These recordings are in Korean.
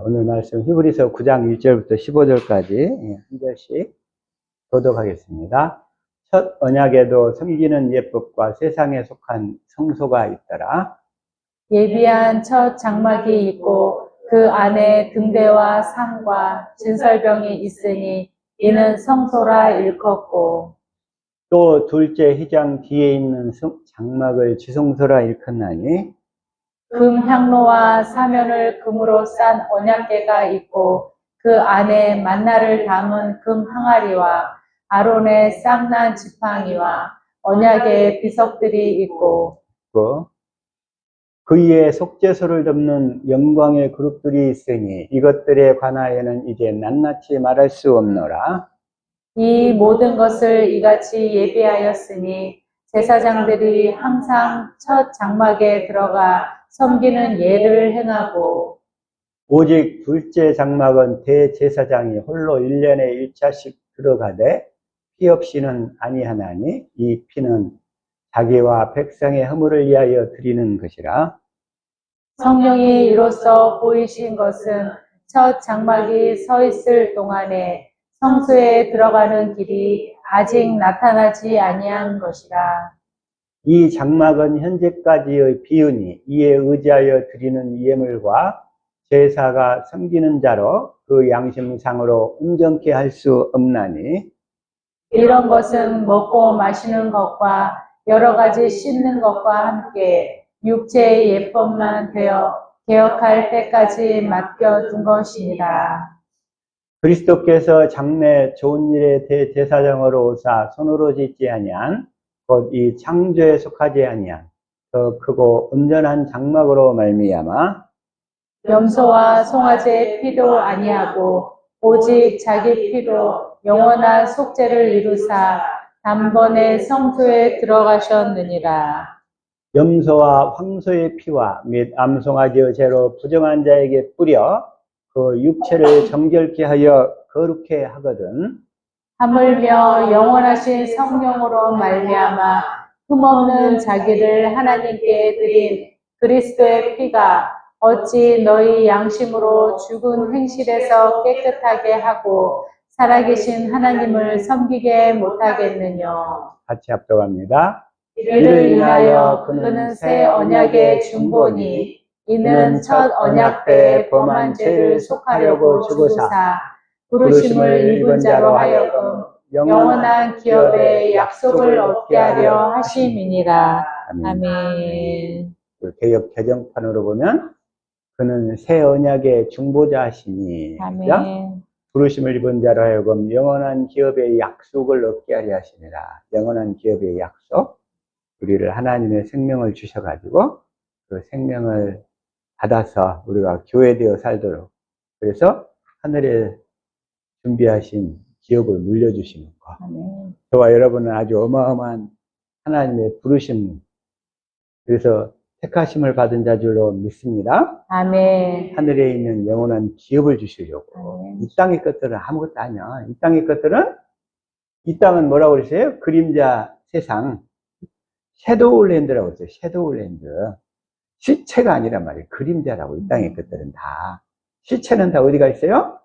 오늘 말씀 히브리서 9장 1절부터 15절까지 한 절씩 교독하겠습니다. 첫 언약에도 섬기는 예법과 세상에 속한 성소가 있더라. 예비한 첫 장막이 있고 그 안에 등대와 상과 진설병이 있으니 이는 성소라 일컫고, 또 둘째 휘장 뒤에 있는 장막을 지성소라 일컫나니 금 향로와 사면을 금으로 싼 언약궤가 있고 그 안에 만나를 담은 금 항아리와 아론의 쌍난 지팡이와 언약의 비석들이 있고, 그 위에 속죄소를 덮는 영광의 그룹들이 있으니 이것들에 관하여는 이제 낱낱이 말할 수 없노라. 이 모든 것을 이같이 예비하였으니 제사장들이 항상 첫 장막에 들어가 섬기는 예를 행하고, 오직 둘째 장막은 대제사장이 홀로 1년에 1차씩 들어가되 피 없이는 아니하나니 이 피는 자기와 백성의 허물을 위하여 드리는 것이라. 성령이 이로써 보이신 것은 첫 장막이 서 있을 동안에 성소에 들어가는 길이 아직 나타나지 아니한 것이라. 이 장막은 현재까지의 비유니 이에 의지하여 드리는 예물과 제사가 섬기는 자로 그 양심상으로 온전케 할 수 없나니 이런 것은 먹고 마시는 것과 여러 가지 씻는 것과 함께 육체의 예법만 되어 개혁할 때까지 맡겨둔 것이니라. 그리스도께서 장래 좋은 일의 대제사장으로 오사 손으로 짓지 아니한 곧 이 창조에 속하지 아니한 더 크고 온전한 장막으로 말미암아 염소와 송아지의 피도 아니하고 오직 자기 피로 영원한 속죄를 이루사 단번에 성소에 들어가셨느니라. 염소와 황소의 피와 및 암송아지의 죄로 부정한 자에게 뿌려 그 육체를 정결케 하여 거룩해 하거든. 하물며 영원하신 성령으로 말미암아 흠없는 자기를 하나님께 드린 그리스도의 피가 어찌 너희 양심으로 죽은 행실에서 깨끗하게 하고 살아계신 하나님을 섬기게 못하겠느냐. 같이 합독합니다. 이를 인하여 그는 새 언약의 중보니 이는 첫 언약 때 범한 죄를 속하려고 주고사 부르심을 입은 자로 하여금 영원한 기업의 약속을 얻게 하려 하심이니라. 아멘. 개역 개정판으로 보면 그는 새 언약의 중보자 하시니 아멘. 부르심을 입은 자로 하여금 영원한 기업의 약속을 얻게 하려 하시니라. 영원한 기업의 약속, 우리를 하나님의 생명을 주셔가지고 그 생명을 받아서 우리가 교회되어 살도록, 그래서 하늘에 준비하신 기업을 물려주시는 것. 아멘. 저와 여러분은 아주 어마어마한 하나님의 부르심, 그래서 택하심을 받은 자줄로 믿습니다. 아멘. 하늘에 있는 영원한 기업을 주시려고. 아멘. 이 땅의 것들은 아무것도 아니야. 이 땅의 것들은, 이 땅은 뭐라고 그러세요? 그림자 세상. 섀도우랜드라고 했어요. 섀도우랜드. 실체가 아니란 말이에요. 그림자라고. 이 땅의 것들은 다. 실체는 다 어디가 있어요?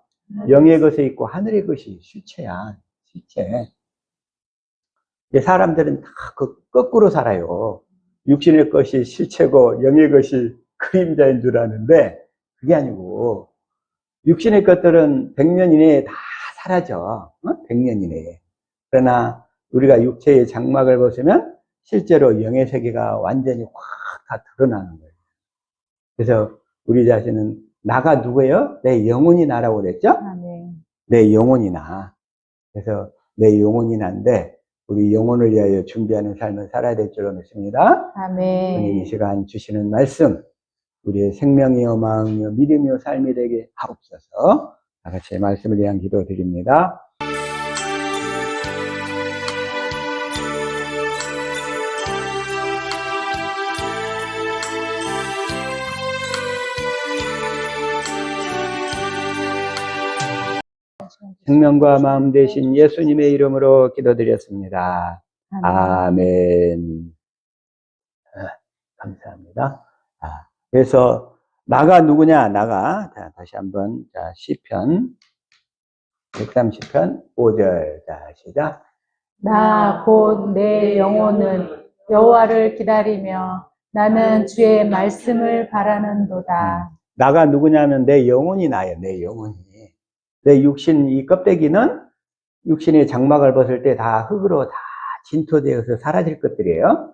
영의 것에 있고 하늘의 것이 실체야. 실체. 사람들은 다 거꾸로 살아요. 육신의 것이 실체고 영의 것이 그림자인 줄 아는데 그게 아니고, 육신의 것들은 100년 이내에 다 사라져. 100년 이내에. 그러나 우리가 육체의 장막을 보시면 실제로 영의 세계가 완전히 확 다 드러나는 거예요. 그래서 우리 자신은 나가 누구예요? 내 영혼이 나라고 그랬죠? 아멘. 내 영혼이 나. 그래서 내 영혼이 난데 우리 영혼을 위하여 준비하는 삶을 살아야 될 줄로 믿습니다. 아멘. 주님 이 시간 주시는 말씀, 우리의 생명이요 마음이요 믿음이요 삶이 되게 하옵소서. 다 같이 말씀을 위한 기도 드립니다. 생명과 마음 되신 예수님의 이름으로 기도드렸습니다. 아멘. 감사합니다. 그래서 나가 누구냐? 나가. 자, 다시 한번. 자, 시편 130편 5절. 자, 시작. 나 곧 내 영혼은 여호와를 기다리며 나는 주의 말씀을 바라는도다. 나가 누구냐면 내 영혼이 나예요. 내 영혼이. 내 육신, 이 껍데기는 육신의 장막을 벗을 때 다 흙으로 다 진토되어서 사라질 것들이에요.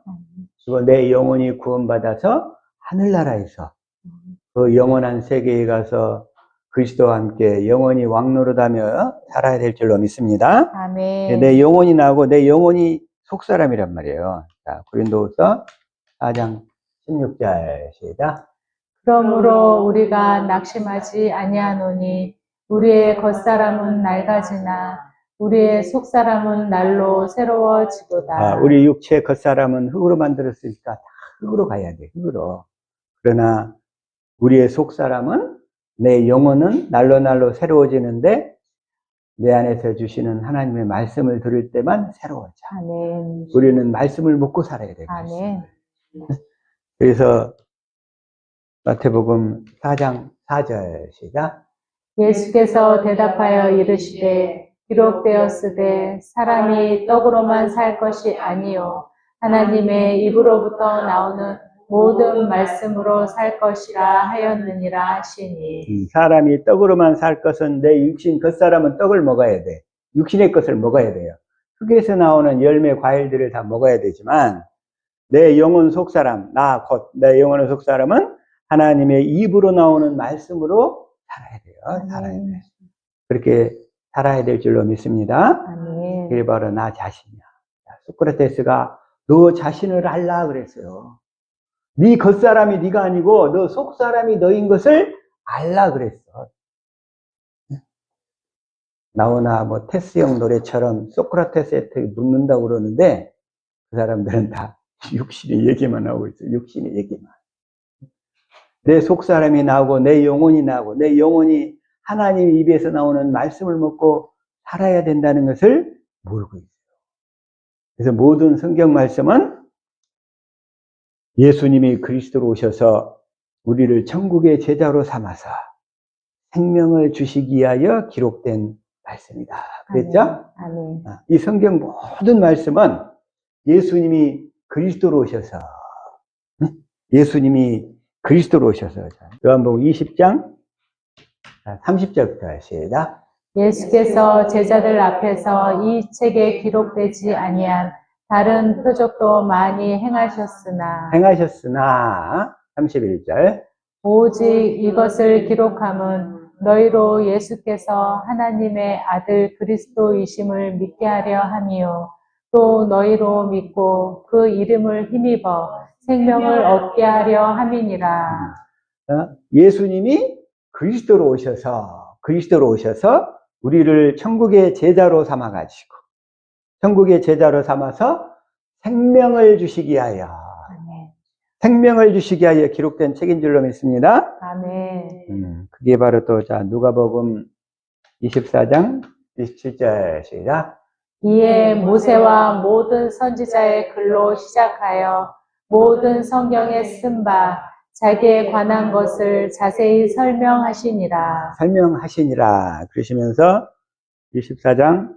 그리고 내 영혼이 구원받아서 하늘나라에서 그 영원한 세계에 가서 그리스도와 함께 영원히 왕노릇하며 살아야 될 줄로 믿습니다. 아멘. 내 영혼이 나고 내 영혼이 속사람이란 말이에요. 자, 고린도후서 4장 16절 시작. 그러므로 우리가 낙심하지 아니하노니 우리의 겉사람은 낡아지나 우리의 속사람은 날로 새로워지도다. 우리 육체 겉사람은 흙으로 만들었으니까 다 흙으로 가야 돼. 흙으로. 그러나 우리의 속사람은 내 영혼은 날로 새로워지는데 내 안에서 주시는 하나님의 말씀을 들을 때만 새로워져. 아멘. 우리는 말씀을 먹고 살아야 돼. 아멘. 그래서 마태복음 4장 4절 시작. 예수께서 대답하여 이르시되 기록되었으되 사람이 떡으로만 살 것이 아니요 하나님의 입으로부터 나오는 모든 말씀으로 살 것이라 하였느니라 하시니. 사람이 떡으로만 살 것은 내 육신 겉사람은 떡을 먹어야 돼. 육신의 것을 먹어야 돼요. 흙에서 나오는 열매 과일들을 다 먹어야 되지만 내 영혼 속사람, 나 곧 내 영혼의 속사람은 하나님의 입으로 나오는 말씀으로 살아야 돼요. 살아야 돼. 그렇게 살아야 될 줄로 믿습니다. 아멘. 그게 바로 나 자신이야. 소크라테스가 너 자신을 알라 그랬어요. 네 겉사람이 네가 아니고 너 속사람이 너인 것을 알라 그랬어. 나오나 뭐 테스형 노래처럼 소크라테스한테 묻는다고 그러는데 그 사람들은 다 육신의 얘기만 하고 있어. 육신의 얘기만. 내 속사람이 나오고 내 영혼이 나오고 내 영혼이 하나님 입에서 나오는 말씀을 먹고 살아야 된다는 것을 모르고 있어요. 그래서 모든 성경 말씀은 예수님이 그리스도로 오셔서 우리를 천국의 제자로 삼아서 생명을 주시기 위하여 기록된 말씀이다. 그랬죠? 아멘. 이 성경 모든 말씀은 예수님이 그리스도로 오셔서 그리스도로 오셔서 요한복음 20장 30절부터 시작. 예수께서 제자들 앞에서 이 책에 기록되지 아니한 다른 표적도 많이 행하셨으나 31절. 오직 이것을 기록함은 너희로 예수께서 하나님의 아들 그리스도이심을 믿게 하려 함이요 또 너희로 믿고 그 이름을 힘입어 생명을 얻게 하려 함이니라. 예수님이 그리스도로 오셔서 우리를 천국의 제자로 삼아가지고 천국의 제자로 삼아서 생명을 주시기 위하여 기록된 책인 줄로 믿습니다. 아멘. 그게 바로 또 누가복음 24장 27절 시작. 이에 모세와 모든 선지자의 글로 시작하여 모든 성경에 쓴 바 자기에 관한 것을 자세히 설명하시니라. 그러시면서 24장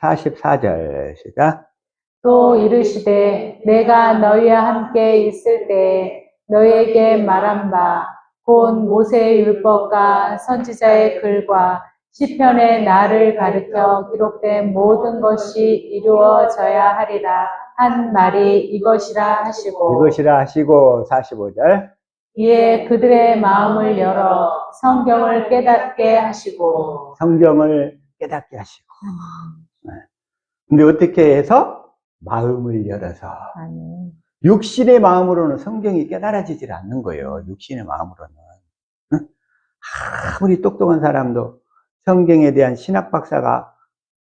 44절 시작. 또 이르시되 내가 너희와 함께 있을 때에 너희에게 말한 바 곧 모세의 율법과 선지자의 글과 시편의 나를 가리켜 기록된 모든 것이 이루어져야 하리라 한 말이 이것이라 하시고 45절. 이에 그들의 마음을 열어 성경을 깨닫게 하시고. 근데 어떻게 해서? 마음을 열어서. 아멘. 육신의 마음으로는 성경이 깨달아지질 않는 거예요. 육신의 마음으로는. 아무리 똑똑한 사람도 성경에 대한 신학 박사가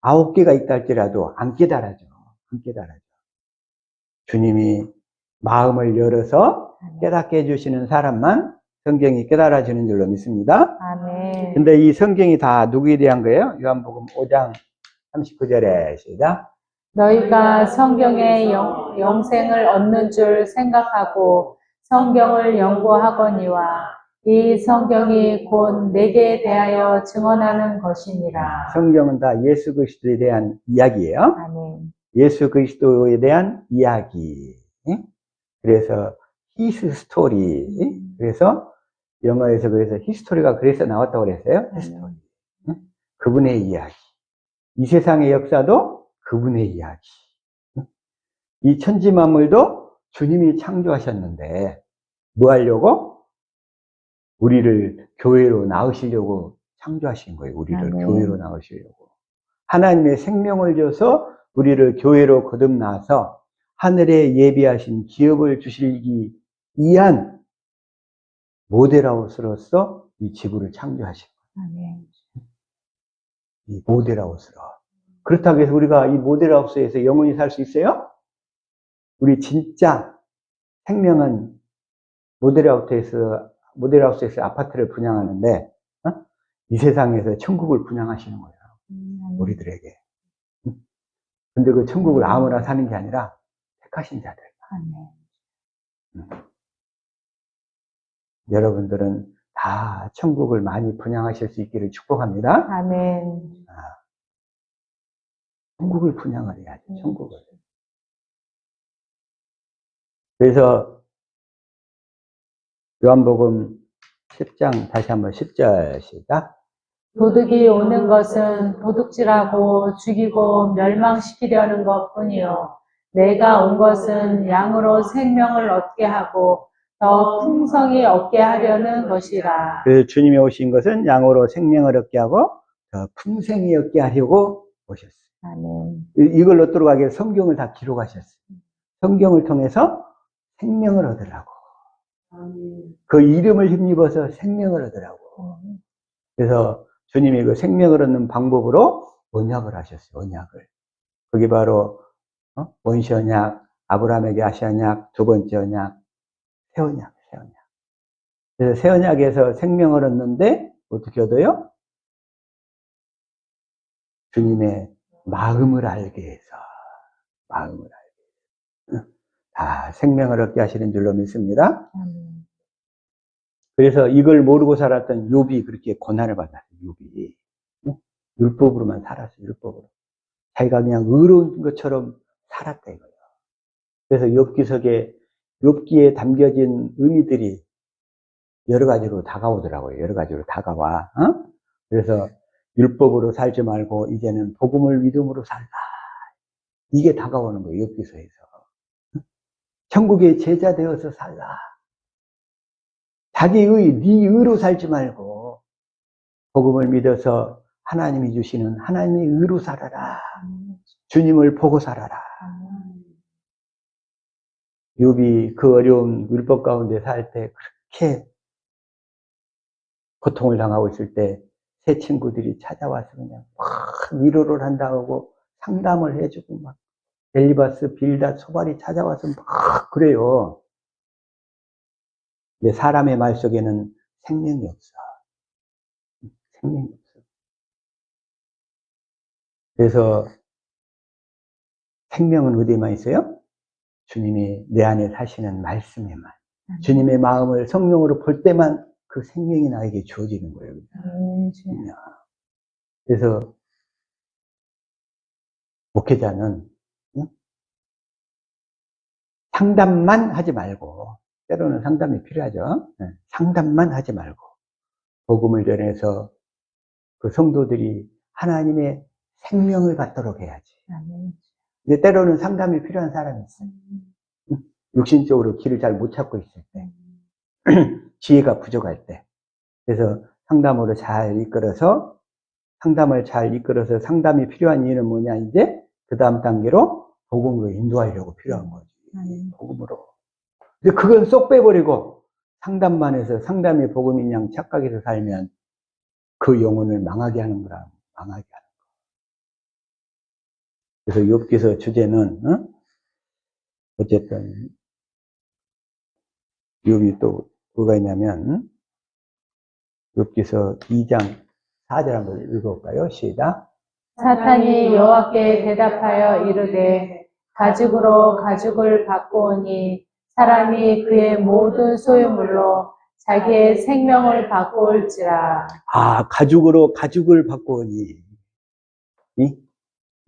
9개가 있다 할지라도 안 깨달아져. 주님이 마음을 열어서 깨닫게 해주시는 사람만 성경이 깨달아지는 줄로 믿습니다. 아멘. 근데 이 성경이 다 누구에 대한 거예요? 요한복음 5장 39절에 시작. 너희가 성경의 영생을 얻는 줄 생각하고 성경을 연구하거니와 이 성경이 곧 내게 대하여 증언하는 것이니라. 성경은 다 예수 그리스도에 대한 이야기예요. 아멘. 예수 그리스도에 대한 이야기. 응? 그래서 히스 스토리. 그래서 영어에서 그래서 히스토리가 그래서 나왔다고 그랬어요. 히스토리. 응? 그분의 이야기. 이 세상의 역사도 그분의 이야기. 응? 이 천지 만물도 주님이 창조하셨는데 뭐 하려고? 우리를 교회로 낳으시려고 창조하신 거예요. 우리를 아멘. 교회로 낳으시려고. 하나님의 생명을 줘서 우리를 교회로 거듭나서 하늘에 예비하신 기업을 주시기 위한 모델하우스로서 이 지구를 창조하신 거예요. 아멘. 이 모델하우스로. 그렇다고 해서 우리가 이 모델하우스에서 영원히 살 수 있어요? 우리 진짜 생명은 모델하우스에서 아파트를 분양하는데, 이 세상에서 천국을 분양하시는 거예요. 우리들에게. 근데 그 천국을 아무나 사는 게 아니라 택하신 자들. 여러분들은 다 천국을 많이 분양하실 수 있기를 축복합니다. 아멘. 천국을 분양을 해야죠. 천국을. 그래서 요한복음 10장 다시 한번 10절 시작. 도둑이 오는 것은 도둑질하고 죽이고 멸망시키려는 것뿐이요. 내가 온 것은 양으로 생명을 얻게 하고 더 풍성히 얻게 하려는 것이라. 그래서 주님이 오신 것은 양으로 생명을 얻게 하고 더 풍성히 얻게 하려고 오셨어요. 아멘. 이걸 얻도록 하기 위해 성경을 다 기록하셨어요. 성경을 통해서 생명을 얻으라고. 그 이름을 힘입어서 생명을 얻으라고. 그래서 주님이 그 생명을 얻는 방법으로 언약을 하셨어요. 언약을. 그게 바로 원시 언약, 아브라함에게 하신 언약, 두 번째 언약, 새 언약, 새 언약. 그래서 새 언약에서 생명을 얻는데 어떻게 얻어요? 주님의 마음을 알게 해서, 마음을 알게 해서. 다 생명을 얻게 하시는 줄로 믿습니다. 그래서 이걸 모르고 살았던 욥이 그렇게 고난을 받았어요. 욥이. 율법으로만 살았어요. 율법으로. 자기가 그냥 의로운 것처럼 살았다 이거예요. 그래서 욥기석에 욥기에 담겨진 의미들이 여러 가지로 다가오더라고요. 여러 가지로 다가와. 그래서 율법으로 살지 말고 이제는 복음을 믿음으로 살라. 이게 다가오는 거예요. 욥기서에서. 천국의 제자 되어서 살라. 자기의 네 의로 살지 말고 복음을 믿어서 하나님이 주시는 하나님의 의로 살아라. 주님을 보고 살아라. 욥이 그 어려운 율법 가운데 살 때 그렇게 고통을 당하고 있을 때 새 친구들이 찾아와서 그냥 막 위로를 한다고 상담을 해주고 막 엘리바스, 빌닷, 소발이 찾아와서 막 그래요. 근데 사람의 말 속에는 생명이 없어. 생명이 없어. 그래서 생명은 어디에만 있어요? 주님이 내 안에 사시는 말씀에만. 주님의 마음을 성령으로 볼 때만 그 생명이 나에게 주어지는 거예요. 그래서 목회자는 상담만 하지 말고, 때로는 상담이 필요하죠. 상담만 하지 말고 복음을 전해서 그 성도들이 하나님의 생명을 갖도록 해야지. 근데 때로는 상담이 필요한 사람이 있어요. 육신적으로 길을 잘 못 찾고 있을 때, 지혜가 부족할 때. 그래서 상담을 잘 이끌어서 상담이 필요한 이유는 뭐냐, 이제 그 다음 단계로 복음으로 인도하려고 필요한 거지. 복음으로. 근데 그건 쏙 빼버리고 상담만 해서 상담이 복음인 양 착각해서 살면 그 영혼을 망하게 하는 거라. 망하게 하는 거. 그래서 욥기서 주제는 어쨌든 욥이 또 뭐가 있냐면 욥기서 2장 4절 한번 읽어볼까요? 시작. 사탄이 여호와께 대답하여 이르되 가죽으로 가죽을 바꾸오니 사람이 그의 모든 소유물로 자기의 생명을 바꿀지라. 아, 가죽으로 가죽을 바꾸니.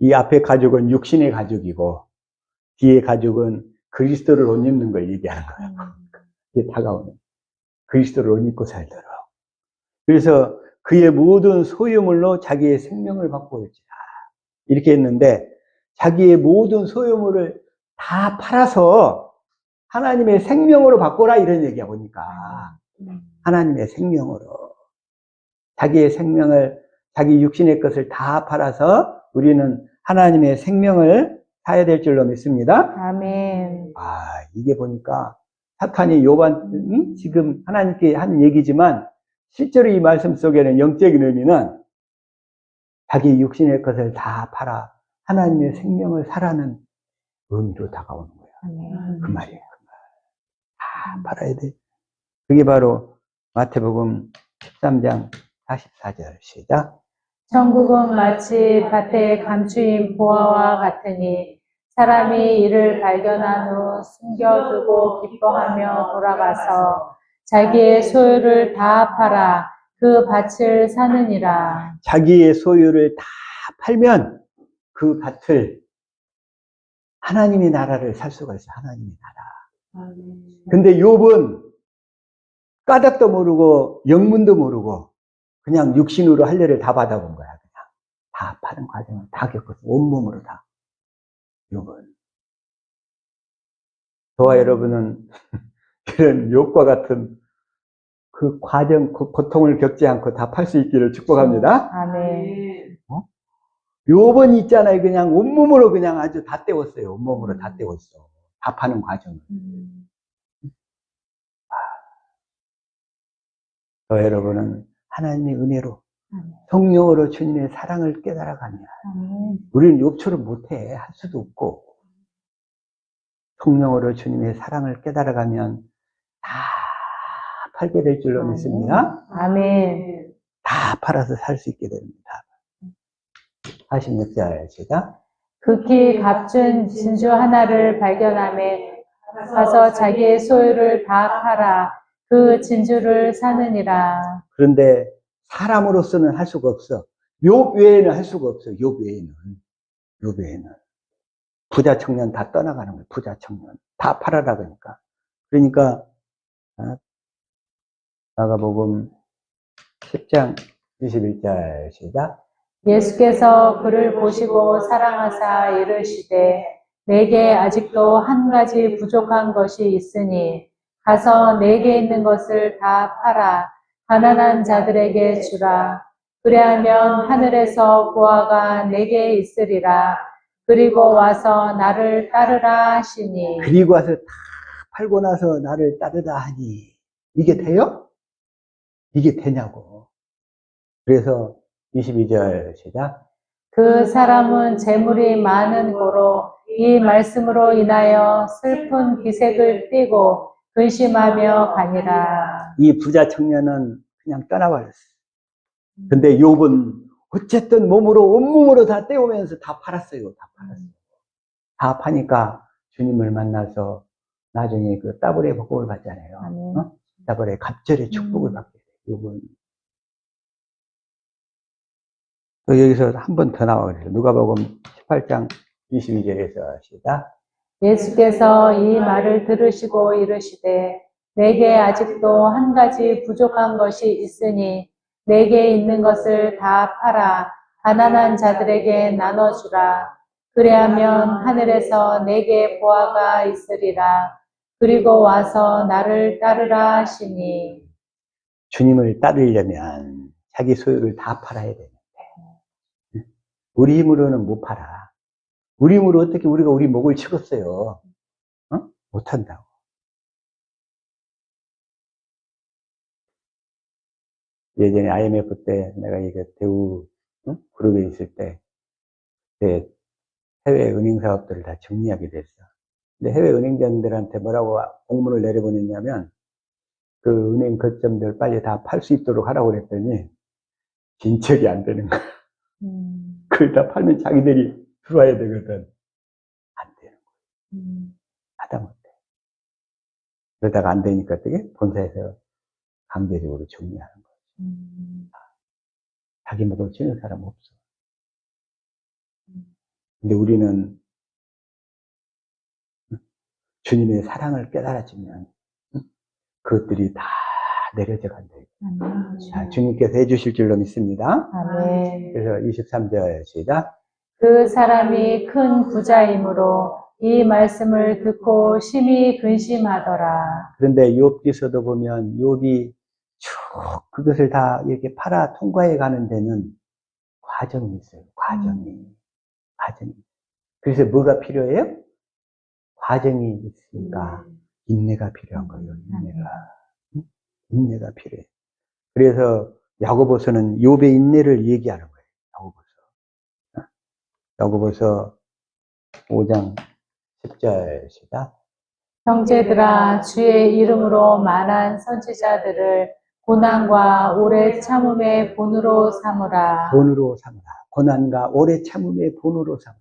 이 앞에 가죽은 육신의 가죽이고, 뒤에 가죽은 그리스도를 옷 입는 걸 얘기하는 거야. 이게 다가오는. 그리스도를 옷 입고 살도록. 그래서 그의 모든 소유물로 자기의 생명을 바꾸었지라. 이렇게 했는데, 자기의 모든 소유물을 다 팔아서 하나님의 생명으로 바꿔라 이런 얘기야 보니까. 하나님의 생명으로. 자기의 생명을, 자기 육신의 것을 다 팔아서 우리는 하나님의 생명을 사야 될 줄로 믿습니다. 아멘. 아, 이게 보니까 사탄이 지금 하나님께 하는 얘기지만 실제로 이 말씀 속에는 영적인 의미는 자기 육신의 것을 다 팔아 하나님의 생명을 사라는 의미로 다가오는 거야. 아멘. 그 말이에요. 다 팔아야 돼. 그게 바로 마태복음 13장 44절 시작. 천국은 마치 밭에 감추인 보화와 같으니 사람이 이를 발견한 후 숨겨두고 기뻐하며 돌아가서 자기의 소유를 다 팔아 그 밭을 사느니라. 자기의 소유를 다 팔면 그 밭을 하나님의 나라를 살 수가 있어. 하나님의 나라. 근데 욥은 까닭도 모르고 영문도 모르고 그냥 육신으로 할례를 다 받아본 거야. 그냥 다 파는 과정을 다 겪었어. 온몸으로 다. 욥은. 저와 여러분은 이런 욥과 같은 그 과정, 그 고통을 겪지 않고 다 팔 수 있기를 축복합니다. 아멘. 욥은 있잖아요. 그냥 온몸으로 그냥 아주 다 때웠어요. 온몸으로 다 때웠어. 다 파는 과정을. 저 여러분은 하나님의 은혜로 성령으로 주님의 사랑을 깨달아가면 우리는 욥처럼 못해. 할 수도 없고 성령으로 주님의 사랑을 깨달아가면 다 팔게 될 줄로 믿습니다. 아멘. 다 팔아서 살 수 있게 됩니다. 46절 시작. 극히 값준 진주 하나를 발견함에 가서 자기의 소유를 다 팔아 그 진주를 사느니라. 그런데 사람으로서는 할 수가 없어. 욥 외에는 할 수가 없어. 욥 외에는. 욥 외에는. 부자 청년 다 떠나가는 거예요. 부자 청년. 다 팔아라 그러니까. 그러니까 마가복음 10장 21절 시작. 예수께서 그를 보시고 사랑하사 이르시되 내게 아직도 한 가지 부족한 것이 있으니 가서 내게 있는 것을 다 팔아 가난한 자들에게 주라. 그리하면 하늘에서 보화가 내게 있으리라. 그리고 와서 나를 따르라 하시니. 그리고 와서 다 팔고 나서 나를 따르라 하니. 이게 돼요? 이게 되냐고. 그래서 22절 시작. 그 사람은 재물이 많은 고로 이 말씀으로 인하여 슬픈 기색을 띠고 근심하며 가니라. 이 부자 청년은 그냥 떠나버렸어. 근데 욥은 어쨌든 몸으로 온몸으로 다 떼우면서 다 팔았어요. 다 팔았어요. 다 파니까 주님을 만나서 나중에 그 따블의 복을 받잖아요. 따블의 갑절의 축복을 받게 돼요. 욥은. 또 여기서 한 번 더 나와 그래요. 누가복음 18장 22절에서 시작. 예수께서 이 말을 들으시고 이르시되 내게 아직도 한 가지 부족한 것이 있으니 내게 있는 것을 다 팔아 가난한 자들에게 나눠주라. 그리하면 하늘에서 내게 보화가 있으리라. 그리고 와서 나를 따르라 하시니. 주님을 따르려면 자기 소유를 다 팔아야 되는데 우리 힘으로는 못 팔아. 우리 힘으로 어떻게 우리가 우리 목을 치겠어요? 못한다고. 예전에 IMF 때 내가 이거 대우 그룹에 있을 때 해외 은행 사업들을 다 정리하게 됐어. 근데 해외 은행장들한테 뭐라고 공문을 내려보냈냐면 그 은행 거점들 빨리 다 팔 수 있도록 하라고 그랬더니 진척이 안 되는 거야. 그걸 다 팔면 자기들이 들어와야 되거든. 안 되는 거야. 하다못해. 그러다가 안 되니까 어떻게? 본사에서 강제적으로 정리하는 거예요. 자기 먹을 치는 사람 없어. 근데 우리는 주님의 사랑을 깨달아지면 그것들이 다 내려져 간다. 자, 주님께서 해주실 줄로 믿습니다. 아멘. 그래서 23절 시작. 그 사람이 큰 부자이므로 이 말씀을 듣고 심히 근심하더라. 그런데 욥기서도 보면 욥이 쭉 그것을 다 이렇게 팔아 통과해 가는 데는 과정이 있어요. 과정이. 그래서 뭐가 필요해요? 과정이 있으니까 인내가 필요한 거예요. 인내가 필요해. 그래서 야고보서는 욥의 인내를 얘기하는 거예요. 야고보서 5장 10절 시작. 형제들아, 주의 이름으로 많은 선지자들을 고난과 오래 참음의 본으로 삼으라. 본으로 삼으라. 고난과 오래 참음의 본으로 삼으라.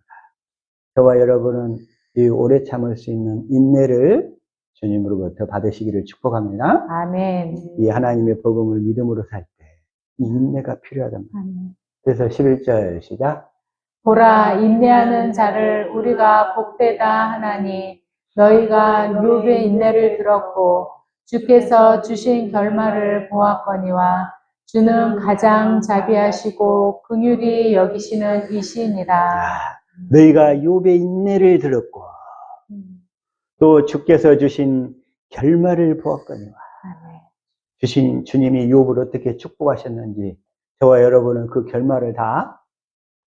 저와 여러분은 이 오래 참을 수 있는 인내를 주님으로부터 받으시기를 축복합니다. 아멘. 이 하나님의 복음을 믿음으로 살 때 이 인내가 필요하답니다. 아멘. 그래서 11절 시작. 보라, 인내하는 자를 우리가 복되다 하나니 너희가 욥의 인내를 들었고 주께서 주신 결말을 보았거니와 주는 가장 자비하시고 긍휼히 여기시는 이시니라. 너희가 욥의 인내를 들었고 또 주께서 주신 결말을 보았거니와 주님이 욥을 어떻게 축복하셨는지 저와 여러분은 그 결말을 다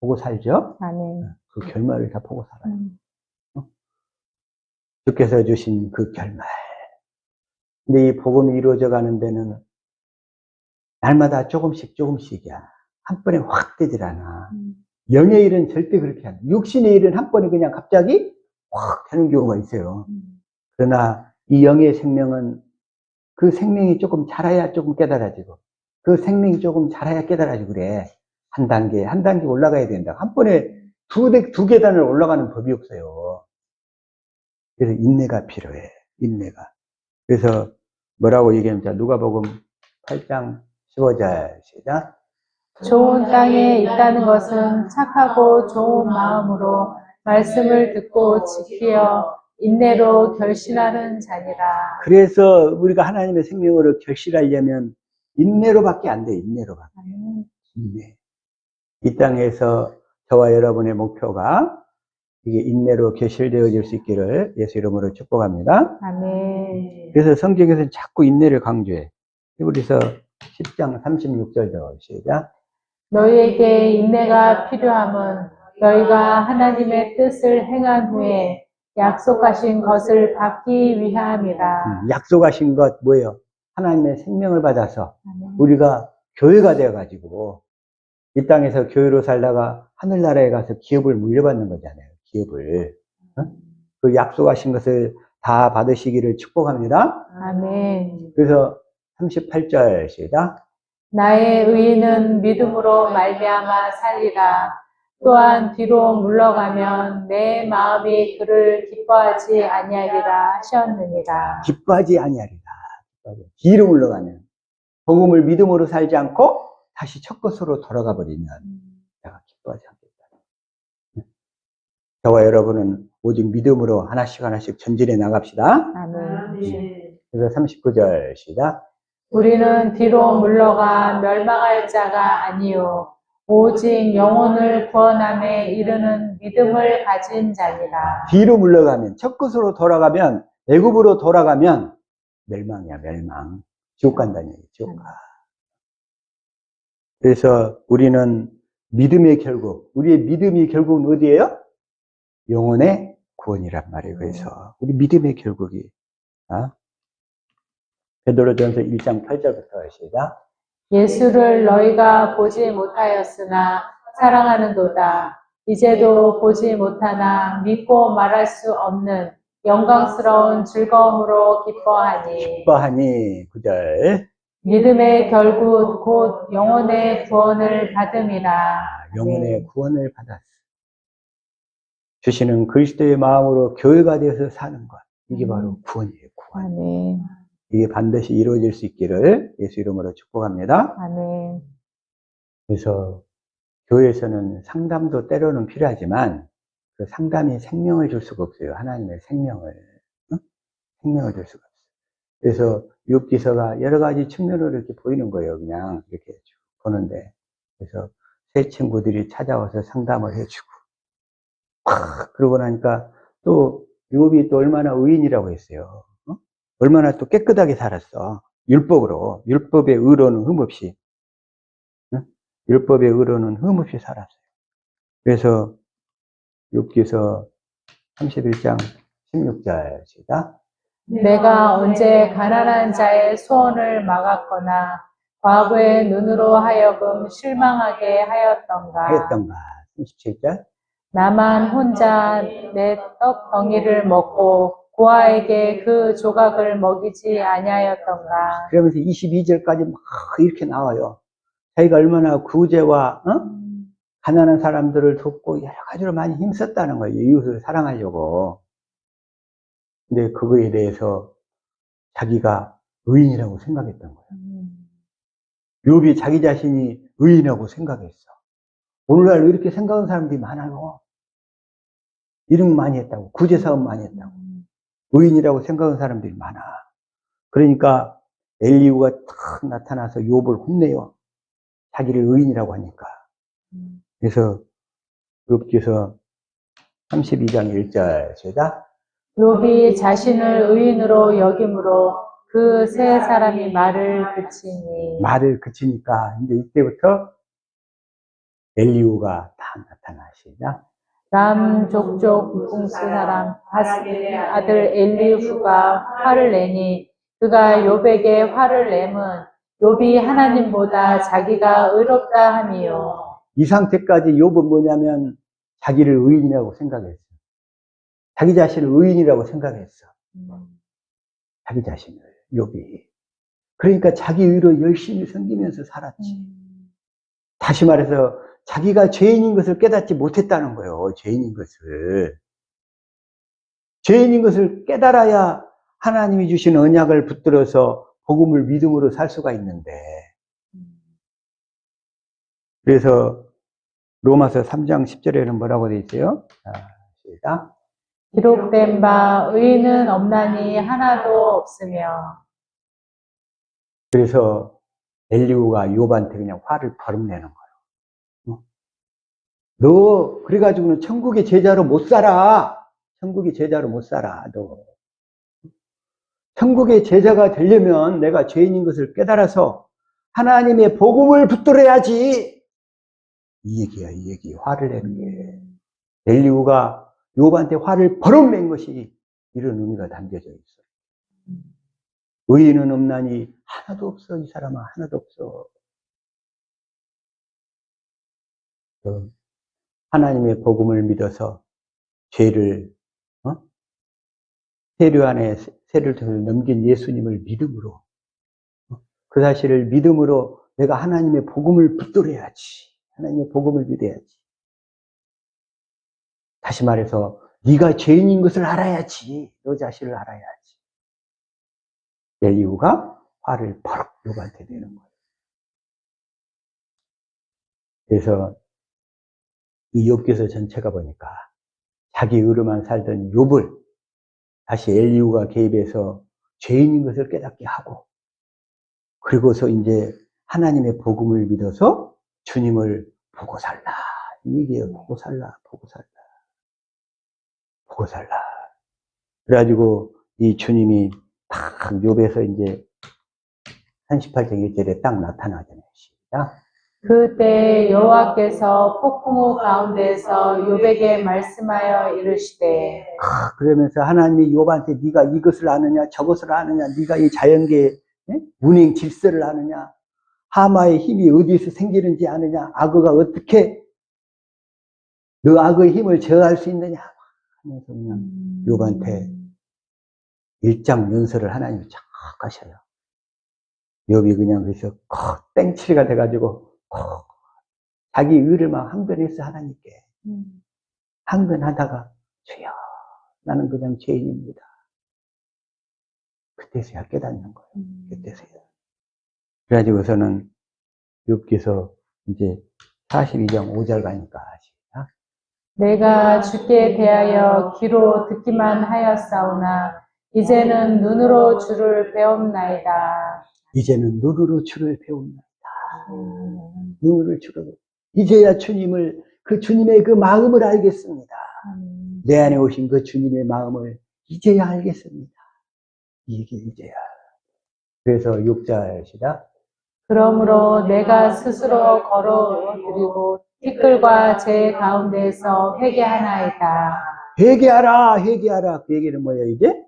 보고 살죠? 아멘. 그 결말을 다 보고 살아요. 주께서 주신 그 결말. 근데 이 복음이 이루어져 가는 데는 날마다 조금씩이야. 한 번에 확 되질 않아. 영의 일은 절대 그렇게 안 돼. 육신의 일은 한 번에 그냥 갑자기 확 되는 경우가 있어요. 그러나 이 영의 생명은 그 생명이 조금 자라야 조금 깨달아지고 그 생명이 조금 자라야 깨달아지고 그래. 한 단계 올라가야 된다. 한 번에 두 계단을 올라가는 법이 없어요. 그래서 인내가 필요해. 인내가. 그래서 뭐라고 얘기합니까? 누가복음 8장 15절 시작. 좋은 땅에 있다는 것은 착하고 좋은 마음으로 말씀을 듣고 지키어 인내로 결신하는 자니라. 그래서 우리가 하나님의 생명으로 결실하려면 인내로밖에 안 돼. 인내로밖에. 인내. 이 땅에서 저와 여러분의 목표가 이게 인내로 결실되어질 수 있기를 예수 이름으로 축복합니다. 아멘. 그래서 성경에서는 자꾸 인내를 강조해. 히브리서 10장 36절도 시작. 너희에게 인내가 필요함은 너희가 하나님의 뜻을 행한 후에 약속하신 것을 받기 위함이라. 약속하신 것 뭐예요? 하나님의 생명을 받아서 아멘. 우리가 교회가 되어가지고 이 땅에서 교회로 살다가 하늘나라에 가서 기업을 물려받는 거잖아요. 기업을. 그 약속하신 것을 다 받으시기를 축복합니다. 아멘. 그래서 38절 시작. 나의 의인은 믿음으로 말미암아 살리라. 또한 뒤로 물러가면 내 마음이 그를 기뻐하지 아니하리라 하셨느니라. 기뻐하지 아니하리라. 뒤로 물러가면 복음을 믿음으로 살지 않고 다시 첫 것으로 돌아가 버리면 내가 기뻐하지 않겠다. 저와 여러분은 오직 믿음으로 하나씩 전진해 나갑시다. 아멘. 그래서 39절 시작. 우리는 뒤로 물러가 멸망할 자가 아니요 오직 영혼을 구원함에 이르는 믿음을 가진 자니라. 뒤로 물러가면 첫 것으로 돌아가면 애굽으로 돌아가면 멸망이야. 멸망. 지옥 간다는 얘기. 지옥 가. 그래서 우리는 믿음의 결국, 우리의 믿음이 결국은 어디예요? 영혼의 구원이란 말이에요. 그래서 우리 믿음의 결국이 베드로전서 1장 8절부터 시작. 예수를 너희가 보지 못하였으나 사랑하는도다. 이제도 보지 못하나 믿고 말할 수 없는 영광스러운 즐거움으로 기뻐하니 9절. 믿음의 결국 곧 영혼의 구원을 받음이라. 영혼의 구원을 받았어. 주시는 그리스도의 마음으로 교회가 되어서 사는 것. 이게 바로 구원이에요. 구원. 아멘. 이게 반드시 이루어질 수 있기를 예수 이름으로 축복합니다. 아멘. 그래서 교회에서는 상담도 때로는 필요하지만 그 상담이 생명을 줄 수가 없어요. 하나님의 생명을. 응? 생명을 줄 수가 없어요. 그래서 욥기서가 여러 가지 측면으로 이렇게 보이는 거예요. 그냥 이렇게 쭉 보는데. 그래서 새 친구들이 찾아와서 상담을 해주고. 그러고 나니까 또 욥이 또 얼마나 의인이라고 했어요. 어? 얼마나 또 깨끗하게 살았어. 율법으로. 율법의 의로는 흠없이. 응? 율법의 의로는 흠없이 살았어요. 그래서 욥기서 31장 16절 시작. 내가 언제 가난한 자의 소원을 막았거나 과부의 눈으로 하여금 실망하게 하였던가. 하였던가. 37절. 나만 혼자 내 떡 덩이를 먹고 고아에게 그 조각을 먹이지 아니하였던가. 그러면서 22절까지 막 이렇게 나와요. 자기가 얼마나 구제와 가난한 사람들을 돕고 여러 가지로 많이 힘썼다는 거예요. 이웃을 사랑하려고. 근데 그거에 대해서 자기가 의인이라고 생각했던 거예요. 욥이 자기 자신이 의인이라고 생각했어. 오늘날 왜 이렇게 생각하는 사람들이 많아요? 이름 많이 했다고, 구제사업 많이 했다고, 의인이라고 생각하는 사람들이 많아. 그러니까 엘리후가 탁 나타나서 욥을 혼내요. 자기를 의인이라고 하니까. 그래서 욥기서 32장 1절 시작. 욥이 자신을 의인으로 여김으로 그 세 사람이 말을 그치니. 말을 그치니까 이제 이때부터 엘리후가 다 나타나시자. 람 족족 풍수 사람 바스의 아들 엘리후가 화를 내니 그가 욥에게 화를 내면 욥이 하나님보다 자기가 의롭다 함이요. 이 상태까지 욥은 뭐냐면 자기를 의인이라고 생각했어. 자기 자신을 의인이라고 생각했어. 자기 자신을, 욥이. 그러니까 자기 의로 열심히 섬기면서 살았지. 다시 말해서 자기가 죄인인 것을 깨닫지 못했다는 거예요. 죄인인 것을. 죄인인 것을 깨달아야 하나님이 주신 언약을 붙들어서 복음을 믿음으로 살 수가 있는데. 그래서 로마서 3장 10절에는 뭐라고 되어 있어요? 자, 시작. 기록된 바 의인은 없나니 하나도 없으며. 그래서 엘리후가 욥한테 그냥 화를 버럭내는 거예요. 너 그래가지고는 천국의 제자로 못 살아. 천국의 제자로 못 살아. 너 천국의 제자가 되려면 내가 죄인인 것을 깨달아서 하나님의 복음을 붙들어야지. 이 얘기야, 이 얘기. 화를 내는 게. 엘리후가 욥한테 화를 버럭낸 것이 이런 의미가 담겨져 있어. 의인은 없나니 하나도 없어. 이 사람아, 하나도 없어. 하나님의 복음을 믿어서 죄를 세류 안에 세를 넘긴 예수님을 믿음으로 그 사실을 믿음으로 내가 하나님의 복음을 붙들어야지. 하나님의 복음을 믿어야지. 다시 말해서 네가 죄인인 것을 알아야지. 너 자신을 알아야지. 엘리후가 화를 버럭 욥한테 내는 거예요. 그래서 이 욥기서 전체가 보니까 자기 의로만 살던 욥을 다시 엘리후가 개입해서 죄인인 것을 깨닫게 하고 그리고서 이제 하나님의 복음을 믿어서 주님을 보고 살라. 이게 보고 살라, 보고 살라, 보고 살라. 그래가지고 이 주님이 딱 욥에서 이제 38장 1절에 딱 나타나잖아요. 시작. 그때 여호와께서 폭풍우 가운데서 욥에게 말씀하여 이르시되. 그러면서 하나님이 욥한테 네가 이것을 아느냐 저것을 아느냐 네가 이 자연계의 운행 질서를 아느냐 하마의 힘이 어디에서 생기는지 아느냐 악어가 어떻게 너 악의 힘을 제어할 수 있느냐 하면서 그냥 욥한테 일장연설을 하나님이 쫙 하셔요. 욥이 그냥 그래서 땡치리가 돼가지고 자기 의를 막 항변했어 하나님께. 항변하다가 주여 나는 그냥 죄인입니다. 그때서야 깨닫는 거예요. 그때서야. 그래가지고서는 욥기서 이제 42장 5절 가니까 시작. 내가 주께 대하여 귀로 듣기만 하였사오나 이제는 눈으로 주를 배움나이다. 이제는 눈으로 주를 배웁니다. 눈으로 주를. 이제야 주님을, 그 주님의 그 마음을 알겠습니다. 내 안에 오신 그 주님의 마음을 이제야 알겠습니다. 이게 이제야. 그래서 6절 시작. 그러므로 내가 스스로 걸어드리고 티끌과 제 가운데에서 회개하나이다. 회개하라, 회개하라. 그 얘기는 뭐예요, 이게?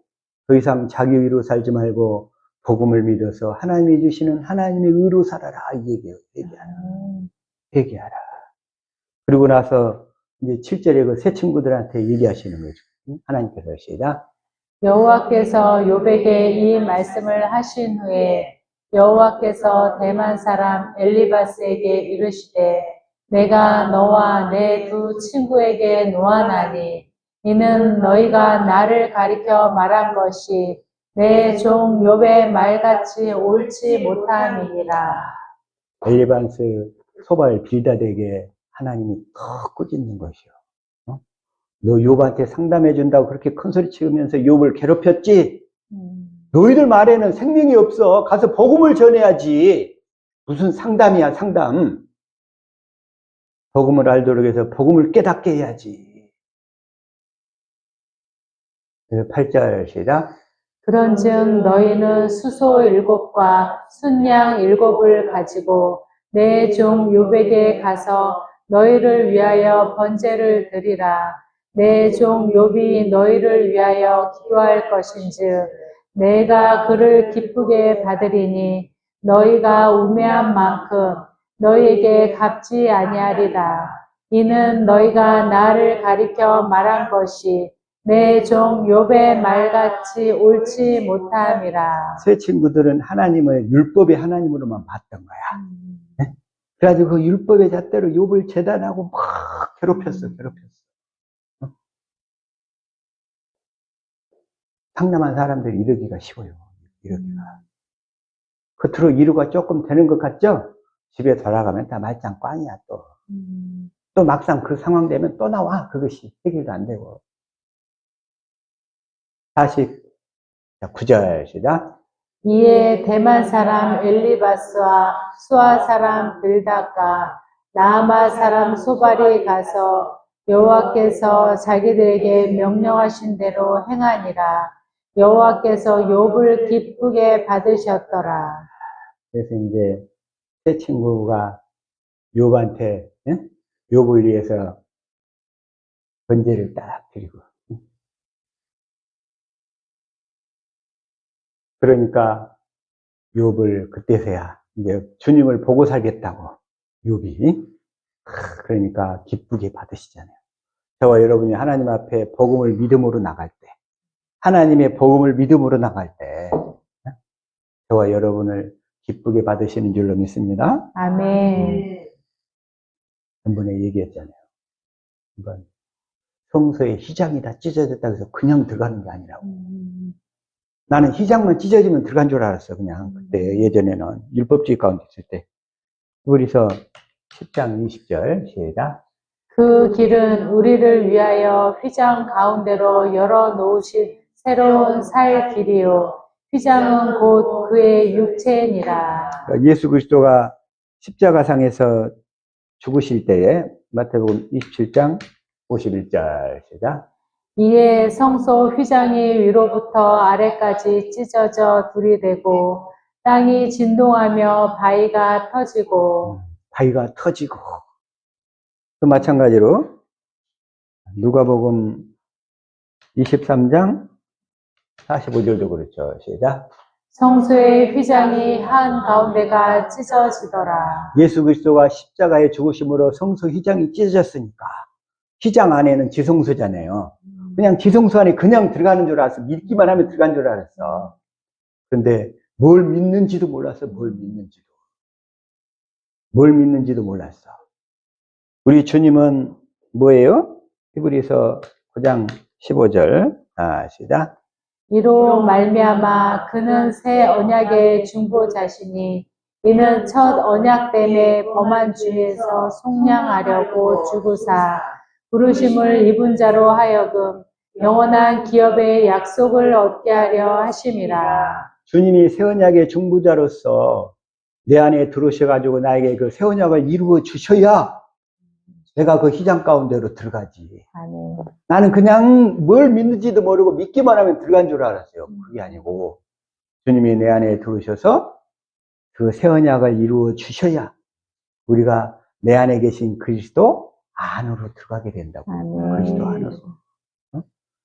더 이상 자기 의로 살지 말고 복음을 믿어서 하나님이 주시는 하나님의 의로 살아라. 이 얘기예요. 회개하라. 회개하라. 그리고 나서 이제 7절에 그 새 친구들한테 얘기하시는 거죠. 하나님께서 시작. 여호와께서 욥에게 이 말씀을 하신 후에 여호와께서 대만 사람 엘리바스에게 이르시되 내가 너와 내 두 친구에게 노하나니 이는 너희가 나를 가리켜 말한 것이 내 종 욥의 말같이 옳지 못함이니라. 엘리반스 소발 빌다덱에게 하나님이 더 꾸짖는 것이요. 너 욥한테 상담해 준다고 그렇게 큰 소리 치면서 욥을 괴롭혔지? 너희들 말에는 생명이 없어. 가서 복음을 전해야지. 무슨 상담이야, 상담. 복음을 알도록 해서 복음을 깨닫게 해야지. 8절 시작. 그런즉 너희는 수소 7과 순양 7을 가지고 내 종 욥에게 가서 너희를 위하여 번제를 드리라. 내 종 욥이 너희를 위하여 기도할 것인즉 내가 그를 기쁘게 받으리니 너희가 우매한 만큼 너희에게 갚지 아니하리라. 이는 너희가 나를 가리켜 말한 것이 내 종 욥의 말같이 옳지 못함이라. 새 친구들은 하나님을 율법의 하나님으로만 봤던 거야. 네? 그래가지고 그 율법의 잣대로 욥을 재단하고 막 괴롭혔어. 상남한 사람들이 이러기가 쉬워요. 이러기가. 겉으로 이루가 조금 되는 것 같죠? 집에 돌아가면 다 말짱 꽝이야 또. 또 막상 그 상황 되면 또 나와. 그것이 해결도 안 되고. 49절 시작. 이에 대만 사람 엘리바스와 수아 사람 빌닷과 나아마 사람 소발이 가서 여호와께서 자기들에게 명령하신 대로 행하니라. 여호와께서 욥을 기쁘게 받으셨더라. 그래서 이제 새 친구가 욥한테 응? 욥을 위해서 번제를 딱 드리고. 그러니까 욥을 그때서야 이제 주님을 보고 살겠다고 욥이 그러니까 기쁘게 받으시잖아요. 저와 여러분이 하나님 앞에 복음을 믿음으로 나갈 때, 하나님의 복음을 믿음으로 나갈 때 저와 여러분을 기쁘게 받으시는 줄로 믿습니다. 아멘. 전번에 얘기했잖아요. 이건 성소의 휘장이 다 찢어졌다고 해서 그냥 들어가는 게 아니라고. 나는 휘장만 찢어지면 들어간 줄 알았어. 그냥 그때 예전에는 율법주의 가운데 있을 때. 우리서 10장 20절 시작. 그 길은 우리를 위하여 휘장 가운데로 열어 놓으신 새로운 살 길이요. 휘장은 곧 그의 육체니라. 예수 그리스도가 십자가상에서 죽으실 때에 마태복음 27장 51절 시작. 이에 성소 휘장이 위로부터 아래까지 찢어져 둘이 되고 땅이 진동하며 바위가 터지고 바위가 터지고 또 마찬가지로 누가복음 23장 45절도 그렇죠. 시작. 성소의 휘장이 한 가운데가 찢어지더라. 예수 그리스도가 십자가에 죽으심으로 성소 휘장이 찢어졌으니까 휘장 안에는 지성소잖아요. 그냥 지성소 안에 그냥 들어가는 줄 알았어. 믿기만 하면 들어간 줄 알았어. 그런데 뭘 믿는지도 몰랐어. 뭘 믿는지도 몰랐어. 우리 주님은 뭐예요? 히브리서 9장 15절 시작. 이로 말미암아 그는 새 언약의 중보자시니 이는 첫 언약 때문에 범한 주에서 속량하려고 주구사 부르심을 입은 자로 하여금 영원한 기업의 약속을 얻게 하려 하심이라. 주님이 새 언약의 중보자로서 내 안에 들어오셔가지고 나에게 그 새 언약을 이루어 주셔야 내가 그 휘장 가운데로 들어가지. 아멘. 나는 그냥 뭘 믿는지도 모르고 믿기만 하면 들어간 줄 알았어요. 그게 아니고 주님이 내 안에 들어오셔서 그 새 언약을 이루어 주셔야 우리가 내 안에 계신 그리스도 안으로 들어가게 된다고. 아멘. 그리스도 안으로.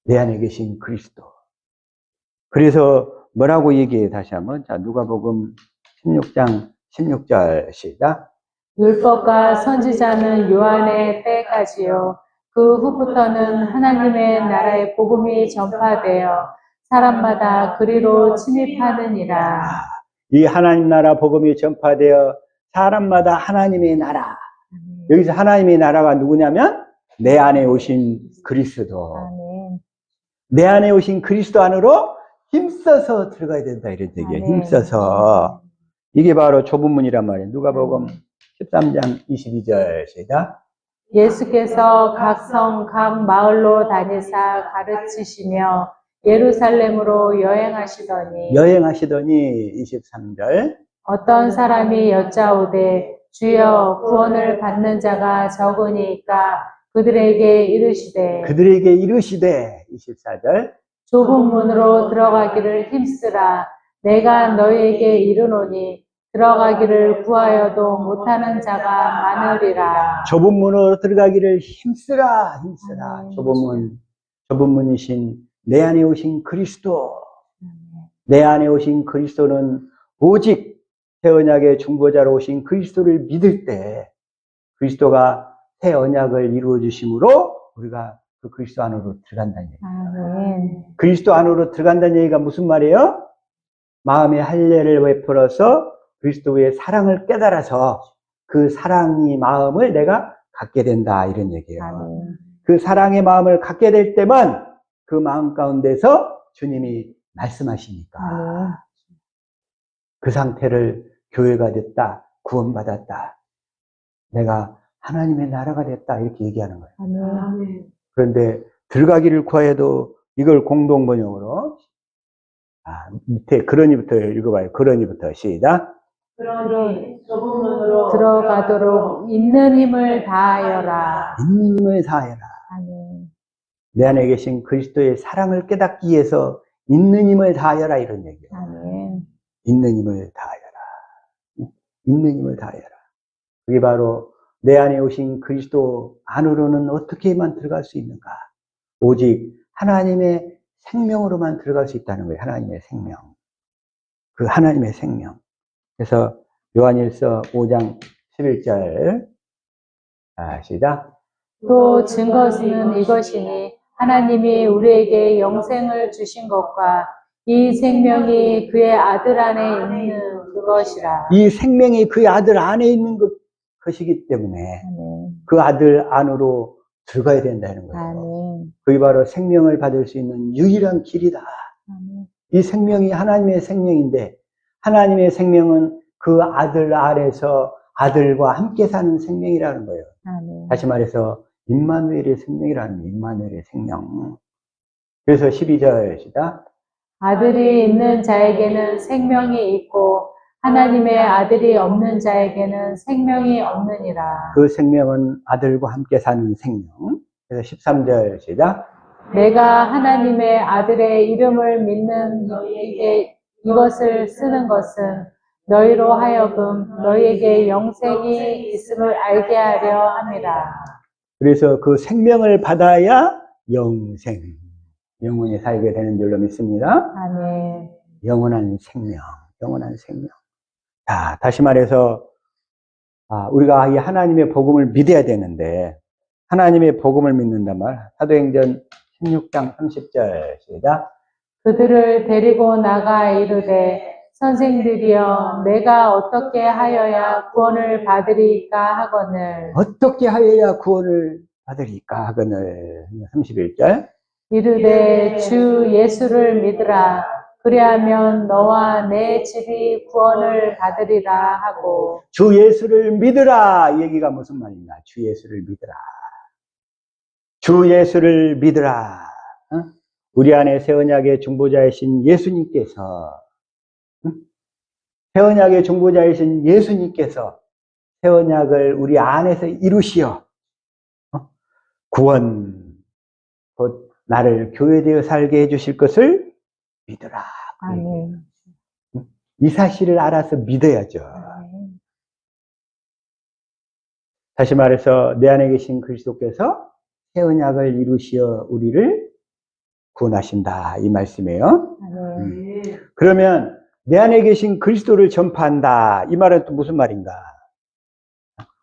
내 안에 계신 그리스도. 그래서 뭐라고 얘기해 다시 한번. 자, 누가복음 16장 16절 시작. 율법과 선지자는 요한의 때까지요. 그 후부터는 하나님의 나라의 복음이 전파되어 사람마다 그리로 침입하느니라. 이 하나님 나라 복음이 전파되어 사람마다 하나님의 나라. 여기서 하나님의 나라가 누구냐면 내 안에 오신 그리스도. 아멘. 내 안에 오신 그리스도 안으로 힘써서 들어가야 된다 이런 얘기예요. 아멘. 힘써서. 이게 바로 좁은 문이란 말이에요. 누가복음 13장 22절 시작. 예수께서 각 성, 각 마을로 다니사 가르치시며 예루살렘으로 여행하시더니 23절. 어떤 사람이 여짜오되 주여 구원을 받는 자가 적으니까 그들에게 이르시되 24절. 좁은 문으로 들어가기를 힘쓰라. 내가 너희에게 이르노니 들어가기를 구하여도 못하는 자가 많으리라. 좁은 문으로 들어가기를 힘쓰라. 좁은 문이신 내 안에 오신 그리스도. 내 안에 오신 그리스도는 오직 새 언약의 중보자로 오신 그리스도를 믿을 때 그리스도가 새 언약을 이루어 주심으로 우리가 그 그리스도 안으로 들어간다는 얘기예요. 아멘. 그리스도 안으로 들어간다는 얘기가 무슨 말이에요? 마음의 할례를 베풀어서 그리스도의 사랑을 깨달아서 그 사랑의 마음을 내가 갖게 된다 이런 얘기예요. 아멘. 그 사랑의 마음을 갖게 될 때만 그 마음 가운데서 주님이 말씀하시니까 아멘. 그 상태를 교회가 됐다, 구원받았다, 내가 하나님의 나라가 됐다 이렇게 얘기하는 거예요. 아멘. 그런데 들어가기를 구하여도 이걸 공동번역으로 밑에 그러니부터 읽어봐요. 그러니부터 시작. 그러니 좁은 문으로 들어가도록 있는 힘을 다하여라. 있는 힘을 다해라. 아멘. 내 안에 계신 그리스도의 사랑을 깨닫기 위해서 있는 힘을 다하여라 이런 얘기예요. 아멘. 있는 힘을 다하여라. 있는 힘을 다하여라. 그게 바로 내 안에 오신 그리스도 안으로는 어떻게만 들어갈 수 있는가? 오직 하나님의 생명으로만 들어갈 수 있다는 거예요. 하나님의 생명. 그 하나님의 생명. 그래서 요한일서 5장 11절 시작. 또 증거는 이것이니 하나님이 우리에게 영생을 주신 것과 이 생명이 그의 아들 안에 있는 그것이라. 이 생명이 그의 아들 안에 있는 것이기 때문에 아멘. 그 아들 안으로 들어가야 된다는 거예요. 아멘. 그게 바로 생명을 받을 수 있는 유일한 길이다. 아멘. 이 생명이 하나님의 생명인데 하나님의 생명은 그 아들 안에서 아들과 함께 사는 생명이라는 거예요. 아멘. 다시 말해서 임마누엘의 생명이라는 거예요. 임마누엘의 생명. 그래서 12절 시작. 아들이 있는 자에게는 생명이 있고 하나님의 아들이 없는 자에게는 생명이 없느니라. 그 생명은 아들과 함께 사는 생명. 그래서 13절 시작. 내가 하나님의 아들의 이름을 믿는 너희에게 이것을 쓰는 것은 너희로 하여금 너희에게 영생이 있음을 알게 하려 함이라. 그래서 그 생명을 받아야 영생, 영원히 살게 되는 줄로 믿습니다. 아멘. 영원한 생명, 영원한 생명. 자, 다시 말해서 우리가 이 하나님의 복음을 믿어야 되는데 하나님의 복음을 믿는단 말. 사도행전 16장 30절 시작. 그들을 데리고 나가 이르되 선생들이여 내가 어떻게 하여야 구원을 받으리까 하거늘. 어떻게 하여야 구원을 받으리까 하거늘. 31절. 이르되 주 예수를 믿으라. 그리하면 너와 내 집이 구원을 받으리라 하고. 주 예수를 믿으라. 이 얘기가 무슨 말인가? 주 예수를 믿으라. 주 예수를 믿으라. 어? 우리 안에 새 언약의 중보자이신 예수님께서, 새 언약의 중보자이신 예수님께서 새 언약을 우리 안에서 이루시어 구원, 곧 나를 교회되어 살게 해주실 것을 믿으라. 아멘. 이 사실을 알아서 믿어야죠. 아멘. 다시 말해서 내 안에 계신 그리스도께서 새 언약을 이루시어 우리를 구원하신다. 이 말씀이에요. 아멘. 그러면 내 안에 계신 그리스도를 전파한다. 이 말은 또 무슨 말인가?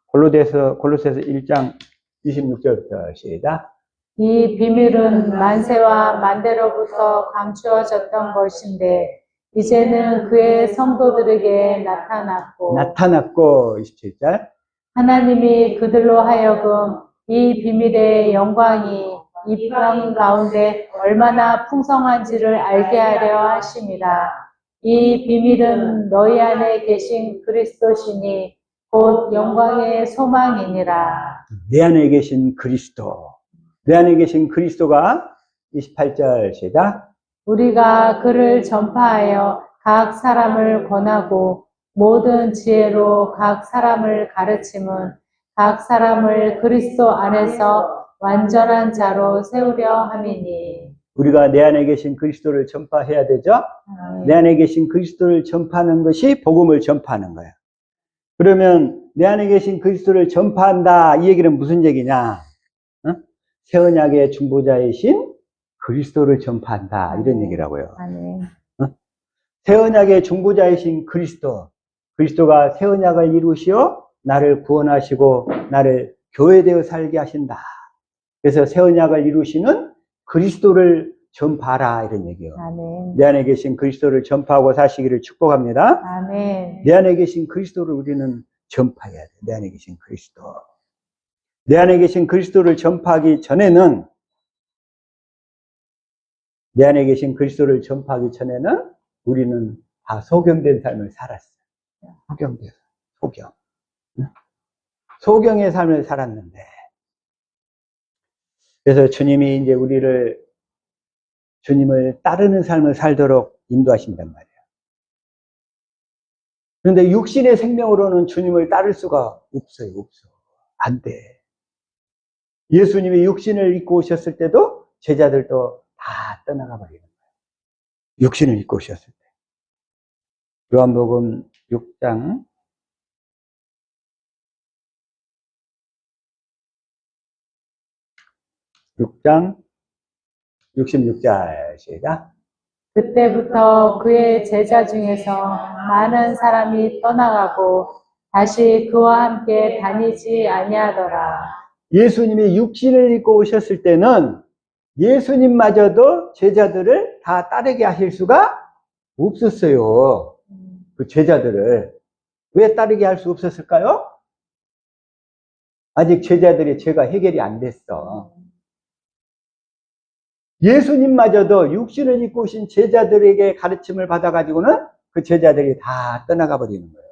골로새서 1장 26절부터 시작. 이 비밀은 만세와 만대로부터 감추어졌던 것인데 이제는 그의 성도들에게 나타났고 27절. 하나님이 그들로 하여금 이 비밀의 영광이 이 땅 가운데 얼마나 풍성한지를 알게 하려 하심이라. 이 비밀은 너희 안에 계신 그리스도시니 곧 영광의 소망이니라. 내 안에 계신 그리스도. 내 안에 계신 그리스도가 28절 시작. 우리가 그를 전파하여 각 사람을 권하고 모든 지혜로 각 사람을 가르침은 각 사람을 그리스도 안에서 완전한 자로 세우려 함이니. 우리가 내 안에 계신 그리스도를 전파해야 되죠? 내 안에 계신 그리스도를 전파하는 것이 복음을 전파하는 거예요. 그러면 내 안에 계신 그리스도를 전파한다. 이 얘기는 무슨 얘기냐? 새 언약의 중보자이신 그리스도를 전파한다. 이런 얘기라고요. 아멘. 새 언약의 중보자이신 그리스도. 그리스도가 새 언약을 이루시어 나를 구원하시고 나를 교회되어 살게 하신다. 그래서 새 언약을 이루시는 그리스도를 전파하라. 이런 얘기예요. 아멘. 내 안에 계신 그리스도를 전파하고 사시기를 축복합니다. 아멘. 내 안에 계신 그리스도를 우리는 전파해야 돼. 내 안에 계신 그리스도. 내 안에 계신 그리스도를 전파하기 전에는, 내 안에 계신 그리스도를 전파하기 전에는 우리는 다 소경된 삶을 살았어요. 소경. 소경의 삶을 살았는데, 그래서 주님이 이제 주님을 따르는 삶을 살도록 인도하신단 말이에요. 그런데 육신의 생명으로는 주님을 따를 수가 없어요. 안 돼. 예수님이 육신을 입고 오셨을 때도 제자들도 다 떠나가 버리는 거예요. 육신을 입고 오셨을 때. 요한복음 6장 66절 시작. 그때부터 그의 제자 중에서 많은 사람이 떠나가고 다시 그와 함께 다니지 아니하더라. 예수님이 육신을 입고 오셨을 때는 예수님마저도 제자들을 다 따르게 하실 수가 없었어요. 그 제자들을. 왜 따르게 할 수 없었을까요? 아직 제자들의 죄가 해결이 안 됐어. 예수님마저도 육신을 입고 오신 제자들에게 가르침을 받아가지고는 그 제자들이 다 떠나가 버리는 거예요.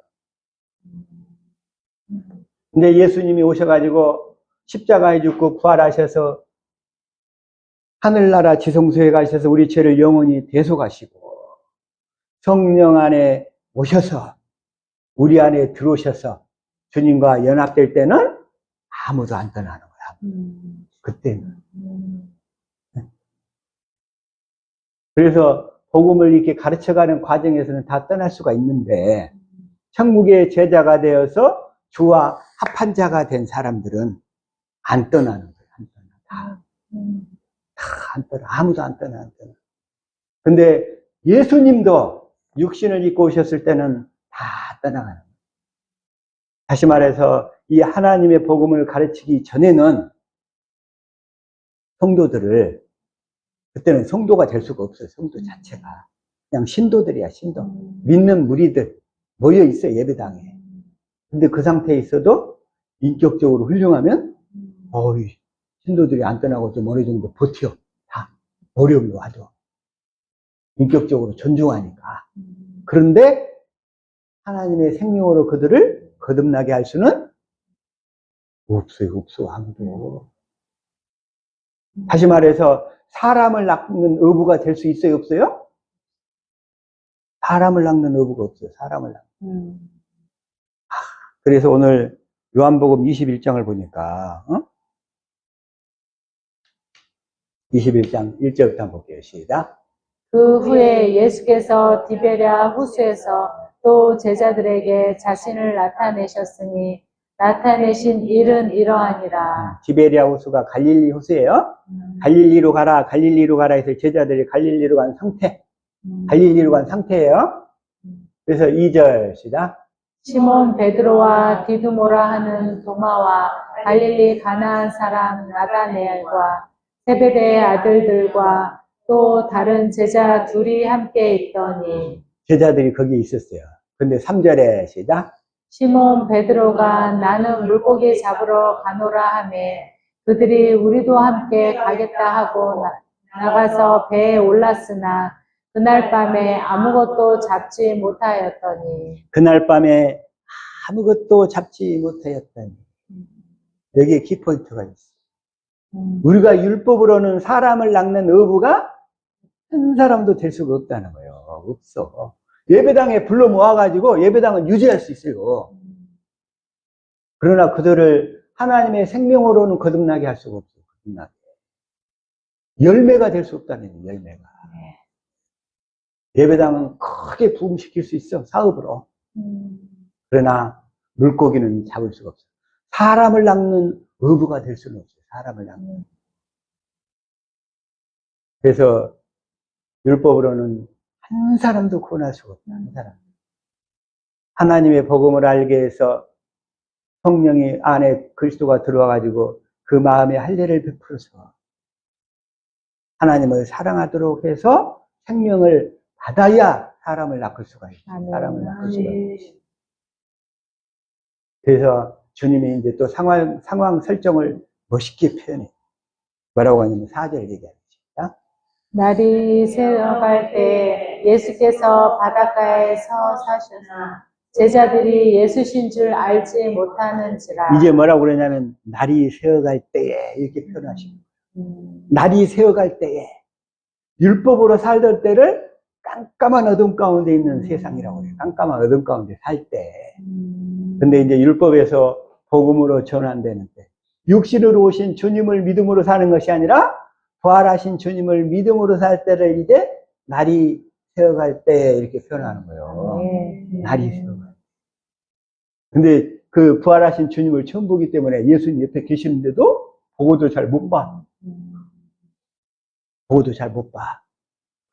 근데 예수님이 오셔가지고 십자가에 죽고 부활하셔서 하늘나라 지성소에 가셔서 우리 죄를 영원히 대속하시고 성령 안에 오셔서 우리 안에 들어오셔서 주님과 연합될 때는 아무도 안 떠나는 거야. 그때는. 그래서 복음을 이렇게 가르쳐가는 과정에서는 다 떠날 수가 있는데 천국의 제자가 되어서 주와 합한 자가 된 사람들은 안 떠나는 거예요. 안 떠나. 다 안 떠나. 아무도 안 떠나. 근데 예수님도 육신을 입고 오셨을 때는 다 떠나가는 거예요. 다시 말해서 이 하나님의 복음을 가르치기 전에는 성도들을, 그때는 성도가 될 수가 없어요. 성도 자체가. 그냥 신도들이야, 신도. 믿는 무리들 모여 있어, 예배당에. 근데 그 상태에 있어도 인격적으로 훌륭하면, 신도들이 안 떠나고 좀 어느 정도 버텨. 다. 어려움도 하죠. 인격적으로 존중하니까. 그런데 하나님의 생명으로 그들을 거듭나게 할 수는 없어요. 없어. 아무도. 다시 말해서 사람을 낚는 어부가 될 수 있어요? 없어요? 사람을 낚는 어부가 없어요. 사람을 낚는. 그래서 오늘 요한복음 21장을 보니까 21장 1절부터 한번 볼게요. 시작. 그 후에 예수께서 디베랴 호수에서 또 제자들에게 자신을 나타내셨으니 나타내신 일은 이러하니라. 디베랴 호수가 갈릴리 호수예요. 갈릴리로 가라, 갈릴리로 가라 해서 제자들이 갈릴리로 간 상태. 갈릴리로 간 상태예요. 그래서 2절 시작. 시몬 베드로와 디두모라 하는 도마와 갈릴리 가나안 사람 나다네엘과 세베대의 아들들과 또 다른 제자 둘이 함께 있더니 제자들이 거기 있었어요. 근데 3절에 시작. 시몬 베드로가 나는 물고기 잡으러 가노라 하매 그들이 우리도 함께 가겠다 하고 나가서 배에 올랐으나 그날 밤에 아무것도 잡지 못하였더니 그날 밤에 아무것도 잡지 못하였다니. 여기에 키포인트가 있어요. 우리가 율법으로는 사람을 낚는 어부가 한 사람도 될 수가 없다는 거예요. 없어. 예배당에 불러 모아가지고 예배당은 유지할 수 있어요. 그러나 그들을 하나님의 생명으로는 거듭나게 할 수가 없어요. 거듭나게. 열매가 될 수 없다는 거예요. 열매가. 예배당은 크게 부흥시킬 수 있어. 사업으로. 그러나 물고기는 잡을 수가 없어요. 사람을 낚는 어부가 될 수는 없어요. 사람을 낚는. 그래서 율법으로는 한 사람도 구원할 수가 없다. 한 사람. 하나님의 복음을 알게 해서 성령이 안에 그리스도가 들어와가지고 그 마음에 할례를 베풀어서 하나님을 사랑하도록 해서 생명을 받아야 사람을 낚을 수가 있어요. 사람을 낚을 수가 있어요. 그래서 주님이 이제 또 상황 설정을 멋있게 표현해요. 뭐라고 하냐면 4절 얘기합니다. 날이 새어갈 때 예수께서 바닷가에 서 사셔서 제자들이 예수신 줄 알지 못하는지라. 이제 뭐라고 그러냐면 날이 새어갈 때에 이렇게 표현하십니다. 날이 새어갈 때에 율법으로 살던 때를 깜깜한 어둠 가운데 있는 세상이라고 해요. 깜깜한 어둠 가운데 살 때. 근데 이제 율법에서 복음으로 전환되는 때. 육신으로 오신 주님을 믿음으로 사는 것이 아니라 부활하신 주님을 믿음으로 살 때를 이제 날이 새어갈 때 이렇게 표현하는 거예요. 날이 새어갈 때. 근데 그 부활하신 주님을 처음 보기 때문에 예수님 옆에 계시는데도 보고도 잘 못 봐. 보고도 잘 못 봐.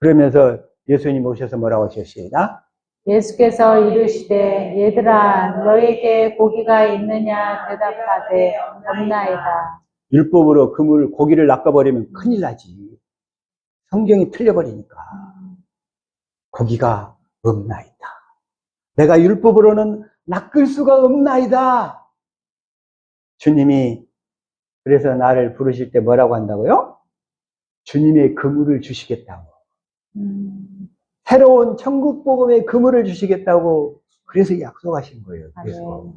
그러면서 예수님 오셔서 뭐라고 하셨습니다. 예수께서 이르시되 얘들아 너에게 고기가 있느냐 대답하되 없나이다. 율법으로 그물 고기를 낚아버리면 큰일 나지. 성경이 틀려버리니까. 고기가 없나이다. 내가 율법으로는 낚을 수가 없나이다. 주님이 그래서 나를 부르실 때 뭐라고 한다고요? 주님의 그물을 주시겠다고. 새로운 천국 복음의 그물을 주시겠다고 그래서 약속하신 거예요. 그래서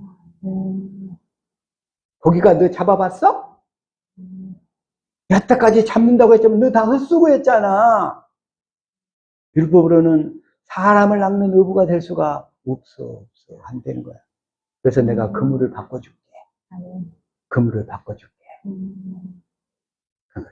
고기가 너 잡아봤어? 여태까지 잡는다고 했지만 너 다 헛수고했잖아. 율법으로는 사람을 낚는 어부가 될 수가 없어. 안 되는 거야. 그래서 내가 그물을 바꿔줄게. 그물을 바꿔줄게. 그물을.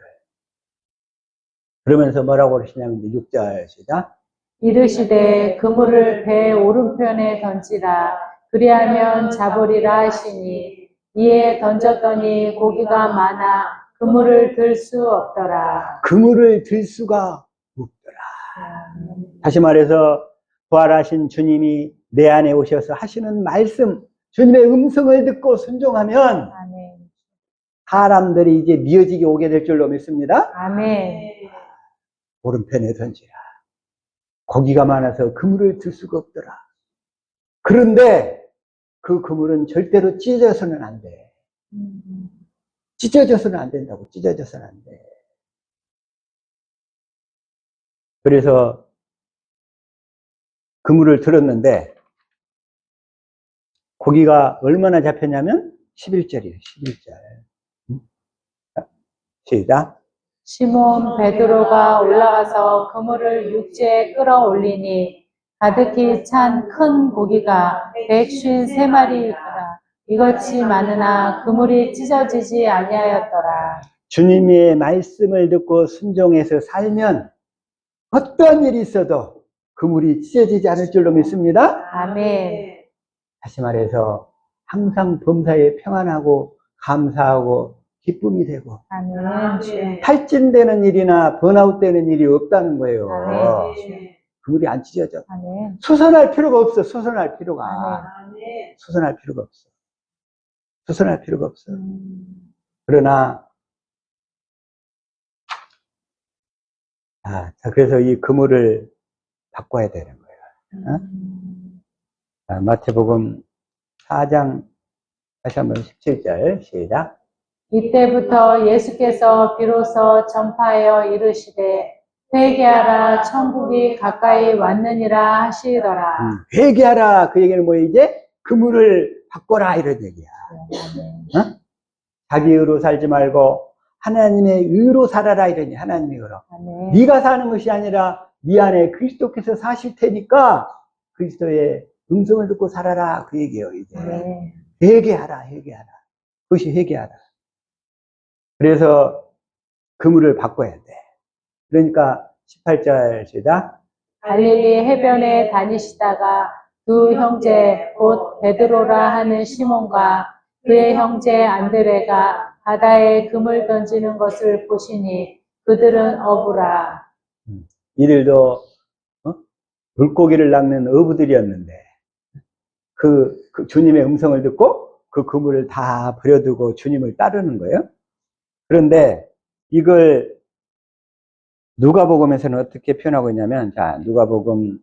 그러면서 뭐라고 그러시냐면 6절 시작. 이르시되 그물을 배 오른편에 던지라 그리하면 잡으리라 하시니 이에 던졌더니 고기가 많아 그물을 들 수 없더라. 그물을 들 수가 없더라. 다시 말해서 부활하신 주님이 내 안에 오셔서 하시는 말씀, 주님의 음성을 듣고 순종하면 아멘. 사람들이 이제 미어지게 오게 될 줄로 믿습니다. 아멘. 오른편에 던지라. 고기가 많아서 그물을 들 수가 없더라. 그런데 그 그물은 절대로 찢어져서는 안 돼. 찢어져서는 안 된다고. 찢어져서는 안 돼. 그래서 그물을 들었는데 고기가 얼마나 잡혔냐면 11절이에요. 11절. 시작. 시몬 베드로가 올라가서 그물을 육지에 끌어올리니 가득히 찬 큰 고기가 153마리더라. 이것이 많으나 그물이 찢어지지 아니하였더라. 주님의 말씀을 듣고 순종해서 살면 어떠한 일이 있어도 그물이 찢어지지 않을 줄로 믿습니다. 아멘. 다시 말해서 항상 범사에 평안하고 감사하고 기쁨이 되고 아멘. 탈진되는 일이나 번아웃되는 일이 없다는 거예요. 아멘. 그물이 안 찢어져. 아멘. 수선할 필요가 없어. 수선할 필요가. 아멘. 수선할 필요가 없어. 수선할 필요가 없어. 그러나 자, 그래서 이 그물을 바꿔야 되는 거예요. 자, 마태복음 4장 다시 한번 17절 시작. 이때부터 예수께서 비로소 전파하여 이르시되 회개하라 천국이 가까이 왔느니라 하시더라. 회개하라. 그 얘기는 뭐예요? 이제 그물을 바꿔라 이런 얘기야. 어? 자기 의로 살지 말고 하나님의 의로 살아라 이러니 하나님의 의로. 아멘. 네가 사는 것이 아니라 네 안에 그리스도께서 사실 테니까 그리스도의 음성을 듣고 살아라 그 얘기예요. 이제 네. 회개하라. 회개하라. 그것이 회개하라. 그래서 그물을 바꿔야 돼. 그러니까 18절 시작. 갈릴리 해변에 다니시다가 두 형제 곧 베드로라 하는 시몬과 그의 형제 안드레가 바다에 금을 던지는 것을 보시니 그들은 어부라. 이들도 물고기를 낚는 어부들이었는데 그 주님의 음성을 듣고 그 그물을 다 버려두고 주님을 따르는 거예요. 그런데 이걸 누가복음에서는 어떻게 표현하고 있냐면, 자, 누가복음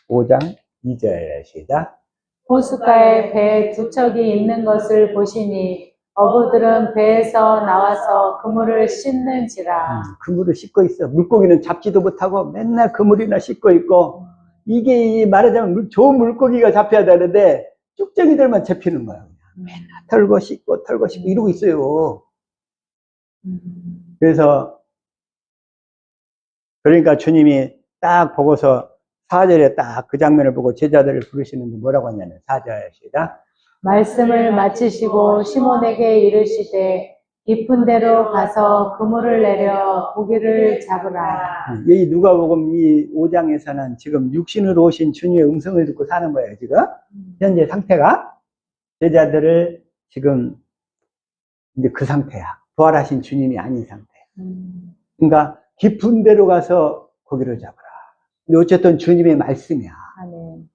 5장 2절 시작. 호숫가에 배 두 척이 있는 것을 보시니 어부들은 배에서 나와서 그물을 씻는지라. 그물을 씻고 있어. 물고기는 잡지도 못하고 맨날 그물이나 씻고 있고, 이게 말하자면 좋은 물고기가 잡혀야 되는데 쭉쟁이들만 잡히는 거야. 맨날 털고 씻고 이러고 있어요. 그래서 그러니까 주님이 딱 보고서 4절에 딱 그 장면을 보고 제자들을 부르시는데 뭐라고 하냐면 4절 시작. 말씀을 마치시고 시몬에게 이르시되 깊은 데로 가서 그물을 내려 고기를 잡으라. 이 누가복음 이 5장에서는 지금 육신으로 오신 주님의 음성을 듣고 사는 거예요. 지금 현재 상태가 제자들을 지금 이제 그 상태야. 부활하신 주님이 아닌 상태. 그러니까 깊은 데로 가서 고기를 잡으라. 근데 어쨌든 주님의 말씀이야. 아멘.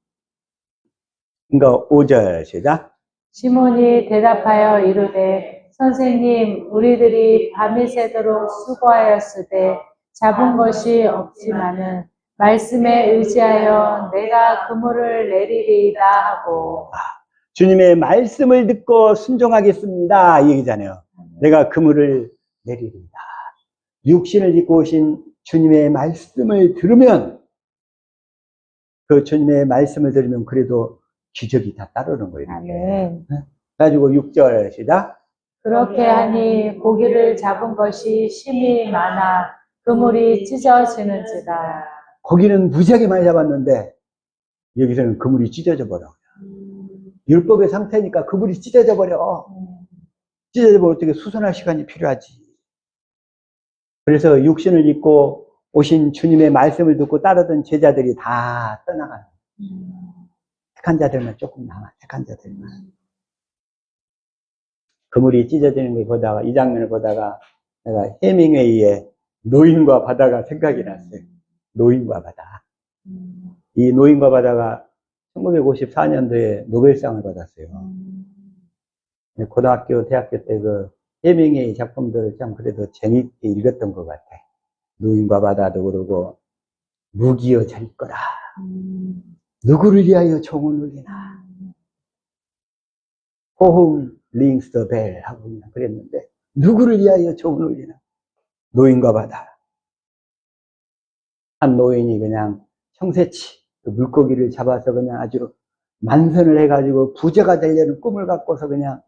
그러니까 5절 시작. 시몬이 대답하여 이르되 선생님 우리들이 밤이 새도록 수고하였으되 잡은 것이 없지만은 말씀에 의지하여 내가 그물을 내리리이다 하고. 주님의 말씀을 듣고 순종하겠습니다. 이 얘기잖아요. 내가 그물을 내리리이다. 육신을 입고 오신 주님의 말씀을 들으면 그 주님의 말씀을 들으면 그래도 기적이 다 따르는 거예요. 아멘. 그래가지고 6절 시작. 그렇게 하니 고기를 잡은 것이 심히 많아 그물이 찢어지는지라. 고기는 무지하게 많이 잡았는데 여기서는 그물이 찢어져 버려. 율법의 상태니까 그물이 찢어져 버려. 찢어져 버려 어떻게 수선할 시간이 필요하지. 그래서 육신을 입고 오신 주님의 말씀을 듣고 따르던 제자들이 다 떠나가는 택한 자들만 조금 남아. 택한 자들만. 그물이 찢어지는 걸 보다가 이 장면을 보다가 내가 해밍웨이의 노인과 바다가 생각이 났어요. 노인과 바다. 이 노인과 바다가 1954년도에 노벨상을 받았어요. 고등학교, 대학교 때 그 해밍웨이 작품들을 참 그래도 재미있게 읽었던 것 같아. 노인과 바다도 그러고 무기여 잘 거라. 누구를 위하여 종을 울리나. 호흡 rings the bell 하고 그냥 그랬는데 누구를 위하여 종을 울리나. 노인과 바다. 한 노인이 그냥 청새치, 그 물고기를 잡아서 그냥 아주 만선을 해가지고 부자가 되려는 꿈을 갖고서 그냥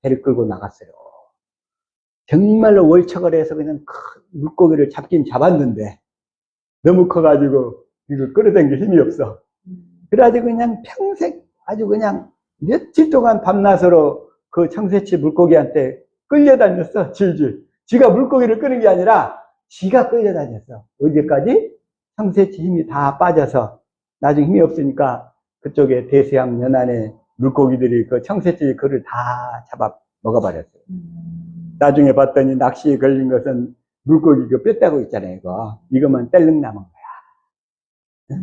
배를 끌고 나갔어요. 정말로 월척을 해서 그냥 큰 물고기를 잡긴 잡았는데 너무 커가지고 이거 끌어당길 힘이 없어. 그래가지고 그냥 평생 아주 그냥 며칠 동안 밤낮으로 그 청새치 물고기한테 끌려다녔어. 질질. 지가 물고기를 끄는 게 아니라 지가 끌려다녔어. 언제까지? 청새치 힘이 다 빠져서 나중에 힘이 없으니까 그쪽에 대서양 연안에 물고기들이 그 청새치 그를 다 잡아 먹어버렸어요. 나중에 봤더니 낚시에 걸린 것은 물고기 그 뼈다구 있잖아요. 이거만 뗄릉 남은 거야.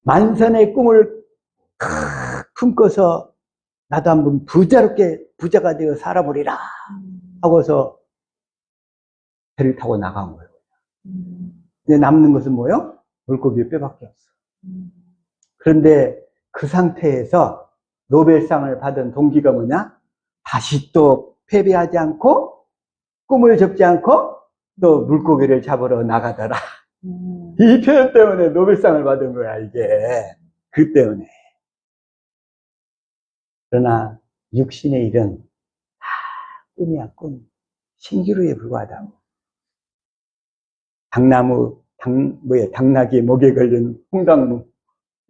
만선의 꿈을 품고서 나도 한번 부자가 되어 살아보리라 하고서 배를 타고 나간 거예요. 근데 남는 것은 뭐요? 물고기의 뼈밖에 없어. 그런데 그 상태에서 노벨상을 받은 동기가 뭐냐? 다시 또 패배하지 않고 꿈을 접지 않고 또 물고기를 잡으러 나가더라. 이 표현 때문에 노벨상을 받은 거야, 이게. 그 때문에. 그러나 육신의 일은 다 꿈이야, 꿈. 신기루에 불과하다고. 당나귀의 목에 걸린 홍당무.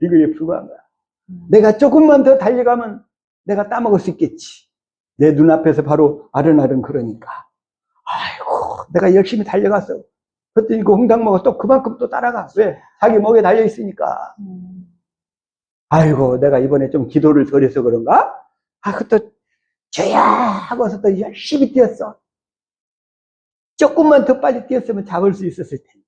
이거에 불과한 거야. 내가 조금만 더 달려가면 내가 따먹을 수 있겠지. 내 눈앞에서 바로 아른아른 그러니까. 아이고, 내가 열심히 달려갔어. 그랬더니 그 홍당무가 또 그만큼 또 따라가. 왜? 자기 목에 달려있으니까. 아이고, 내가 이번에 좀 기도를 덜 해서 그런가? 그것도 저야! 하고서 또 열심히 뛰었어. 조금만 더 빨리 뛰었으면 잡을 수 있었을 텐데.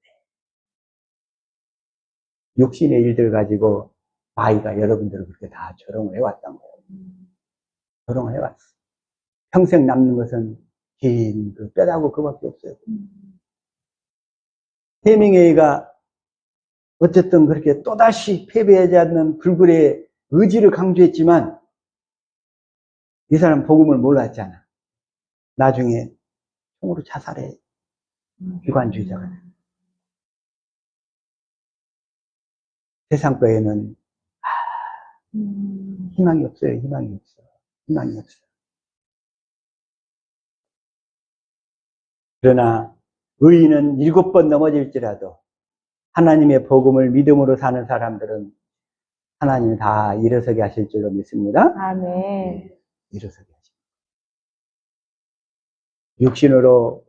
육신의 일들 가지고 마이가 여러분들을 그렇게 다 조롱을 해왔던 거예요. 조롱을 해왔어. 평생 남는 것은 긴 그 뼈다구 그밖에 없어요. 해밍웨이가 어쨌든 그렇게 또다시 패배하지 않는 불굴의 의지를 강조했지만 이 사람 복음을 몰랐잖아. 나중에 총으로 자살해. 비관주의자가. 세상 거에는 희망이 없어요. 희망이 없어. 희망이 없어. 그러나 의인은 7번 넘어질지라도 하나님의 복음을 믿음으로 사는 사람들은 하나님이 다 일어서게 하실 줄로 믿습니다. 아멘. 일어서게 하십니다. 육신으로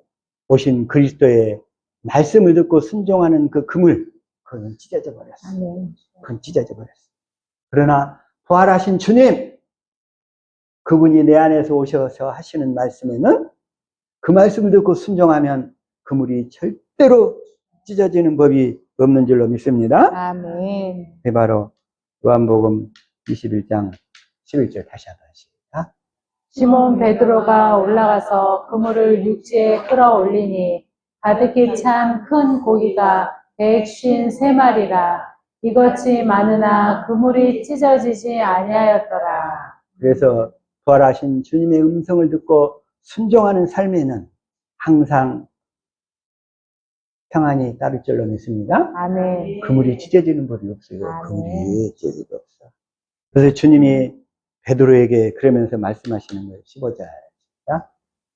오신 그리스도의 말씀을 듣고 순종하는 그 그물, 그건 찢어져 버렸어. 아멘. 그건 찢어져 버렸어. 그러나 부활하신 주님, 그분이 내 안에서 오셔서 하시는 말씀에는 그 말씀을 듣고 순종하면 그물이 절대로 찢어지는 법이 없는 줄로 믿습니다. 아멘. 네, 바로 요한복음 21장 11절 다시 한번 하십니다. 시몬 베드로가 올라가서 그물을 육지에 끌어올리니 가득히 찬 큰 고기가 153마리라. 이것이 많으나 그물이 찢어지지 아니하였더라. 그래서 부활하신 주님의 음성을 듣고 순종하는 삶에는 항상 평안이 따를 줄로 믿습니다. 아멘. 그물이 찢어지는 법이 없어요. 아멘. 그물이 찢어지가 없어. 그래서 주님이 베드로에게 그러면서 말씀하시는 거예요. 15절.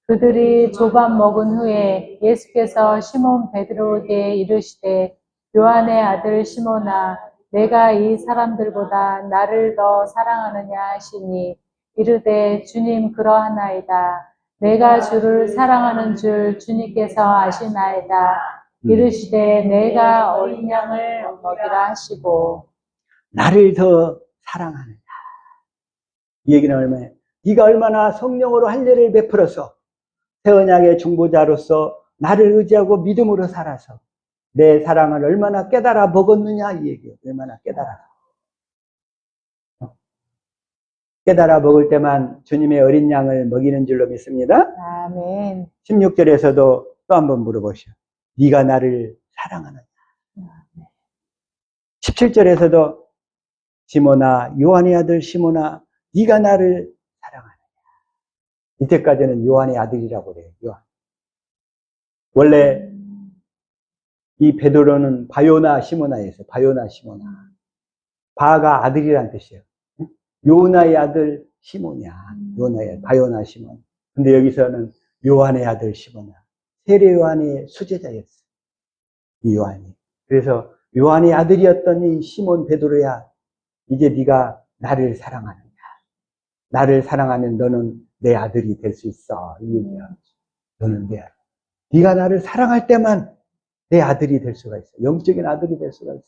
그들이 조밥 먹은 후에 예수께서 시몬 베드로에게 이르시되 요한의 아들 시몬아 내가 이 사람들보다 나를 더 사랑하느냐 하시니 이르되 주님 그러하나이다. 내가 주를 사랑하는 줄 주님께서 아시나이다. 이르시되 내가 어린 양을 먹이라 하시고 나를 더 사랑하느냐. 이 얘기는 얼마나 네가 얼마나 성령으로 할례를 베풀어서 새 언약의 중보자로서 나를 의지하고 믿음으로 살아서 내 사랑을 얼마나 깨달아 먹었느냐 이 얘기예요. 얼마나 깨달아 먹을 때만 주님의 어린 양을 먹이는 줄로 믿습니다. 아멘. 16절에서도 또 한번 물어보시오. 네가 나를 사랑하느냐. 17절에서도 시몬아 요한의 아들 시몬아 네가 나를 사랑하느냐. 이때까지는 요한의 아들이라고 그래요. 요한. 원래 이 베드로는 바요나 시모나에서 바요나 시모나. 바가 아들이란 뜻이에요. 요나의 아들 시몬이야. 요나의 바요나 시몬. 근데 여기서는 요한의 아들 시모나. 세례 요한의 수제자였어. 이 요한이. 그래서 요한의 아들이었던 이 시몬 베드로야. 이제 네가 나를 사랑하느냐. 나를 사랑하면 너는 내 아들이 될 수 있어. 이 얘기야. 너는 내 아들. 네가 나를 사랑할 때만 내 아들이 될 수가 있어. 영적인 아들이 될 수가 있어.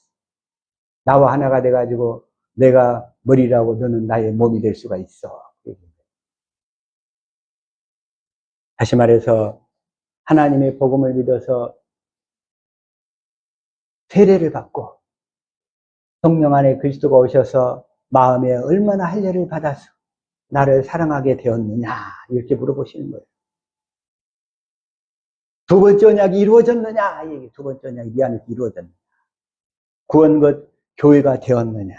나와 하나가 돼가지고 내가 머리라고 너는 나의 몸이 될 수가 있어. 다시 말해서 하나님의 복음을 믿어서 세례를 받고 성령 안에 그리스도가 오셔서 마음에 얼마나 할례를 받아서 나를 사랑하게 되었느냐 이렇게 물어보시는 거예요. 두 번째 언약이 이루어졌느냐? 두 번째 언약이 이 안에서 이루어졌느냐? 구원것 교회가 되었느냐?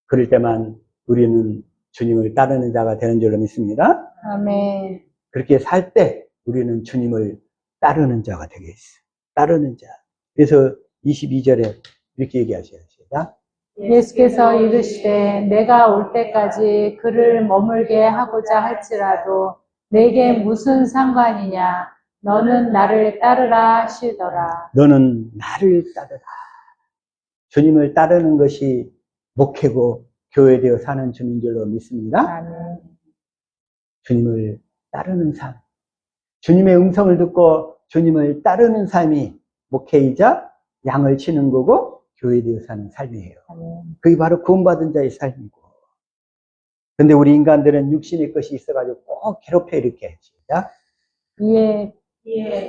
그럴 때만 우리는 주님을 따르는 자가 되는 줄로 믿습니다. 아멘. 그렇게 살 때 우리는 주님을 따르는 자가 되겠어요. 따르는 자. 그래서 22절에 이렇게 얘기하셔야 시작. 예수께서 이르시되 내가 올 때까지 그를 머물게 하고자 할지라도 내게 무슨 상관이냐? 너는 나를 따르라 하시더라. 너는 나를 따르라. 주님을 따르는 것이 목회고 교회되어 사는 주인 줄로 믿습니다. 아멘. 주님을 따르는 삶. 주님의 음성을 듣고 주님을 따르는 삶이 목회이자 양을 치는 거고 교회되어 사는 삶이에요. 아멘. 그게 바로 구원받은 자의 삶이고. 근데 우리 인간들은 육신의 것이 있어가지고 꼭 괴롭혀 이렇게 시작. 이에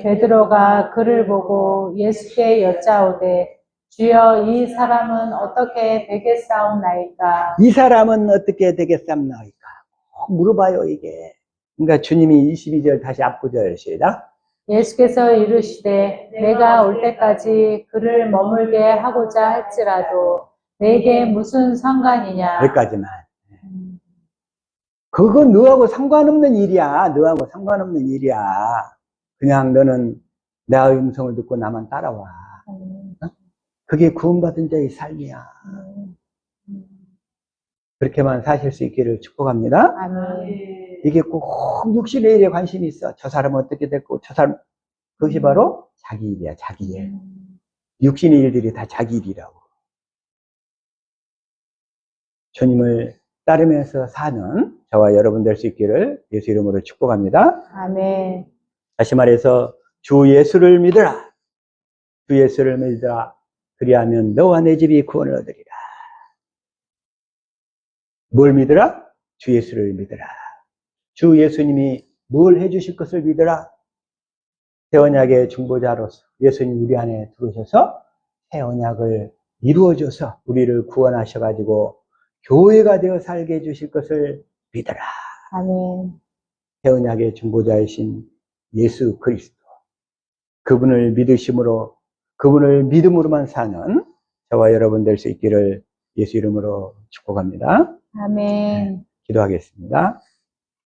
베드로가 그를 보고 예수께 여짜오되 주여 이 사람은 어떻게 되겠사옵나이까? 이 사람은 어떻게 되겠습니까? 꼭 물어봐요 이게. 그러니까 주님이 22절 다시 앞구절 시작. 예수께서 이르시되 내가 올 때까지 그를 머물게 하고자 할지라도 내게 무슨 상관이냐? 여기까지만. 그건 너하고 상관없는 일이야. 너하고 상관없는 일이야. 그냥 너는 내 음성을 듣고 나만 따라와. 그게 구원받은 자의 삶이야. 그렇게만 사실 수 있기를 축복합니다. 아멘. 이게 꼭 육신의 일에 관심이 있어. 저 사람은 어떻게 됐고, 저 사람, 그것이 바로 자기 일이야, 자기 일. 육신의 일들이 다 자기 일이라고. 주님을 따르면서 사는 저와 여러분 될 수 있기를 예수 이름으로 축복합니다. 아멘. 다시 말해서 주 예수를 믿으라. 주 예수를 믿으라. 그리하면 너와 내 집이 구원을 얻으리라. 뭘 믿으라? 주 예수를 믿으라. 주 예수님이 뭘 해주실 것을 믿으라. 새 언약의 중보자로서 예수님 우리 안에 들어오셔서 새 언약을 이루어줘서 우리를 구원하셔가지고 교회가 되어 살게 해주실 것을 믿으라. 아멘. 새 언약의 중보자이신 예수 그리스도. 그분을 믿으심으로, 그분을 믿음으로만 사는 저와 여러분 될 수 있기를 예수 이름으로 축복합니다. 아멘. 기도하겠습니다.